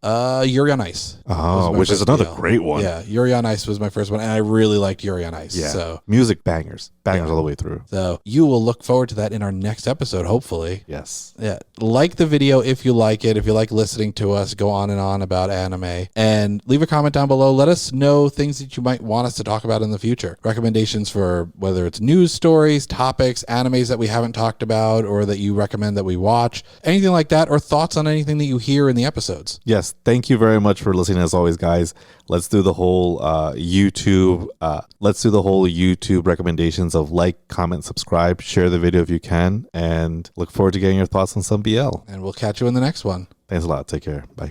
Yuri on Ice. Oh, which is another great one. Yeah, Yuri on Ice was my first one, and I really liked Yuri on Ice. Yeah. So music bangers all the way through. So you will look forward to that in our next episode, hopefully. Yes. Yeah. Like the video if you like it. If you like listening to us go on and on about anime, and leave a comment down below. Let us know things that you might want us to talk about in the future. Recommendations for whether it's news stories, topics, animes that we haven't talked about or that you recommend that we watch, anything like that, or thoughts on anything that you hear in the episodes. Yes. Thank you very much for listening as always, guys. Let's do the whole YouTube recommendations of like, comment, subscribe, share the video if you can, and look forward to getting your thoughts on some BL. And we'll catch you in the next one. Thanks a lot. Take care. Bye.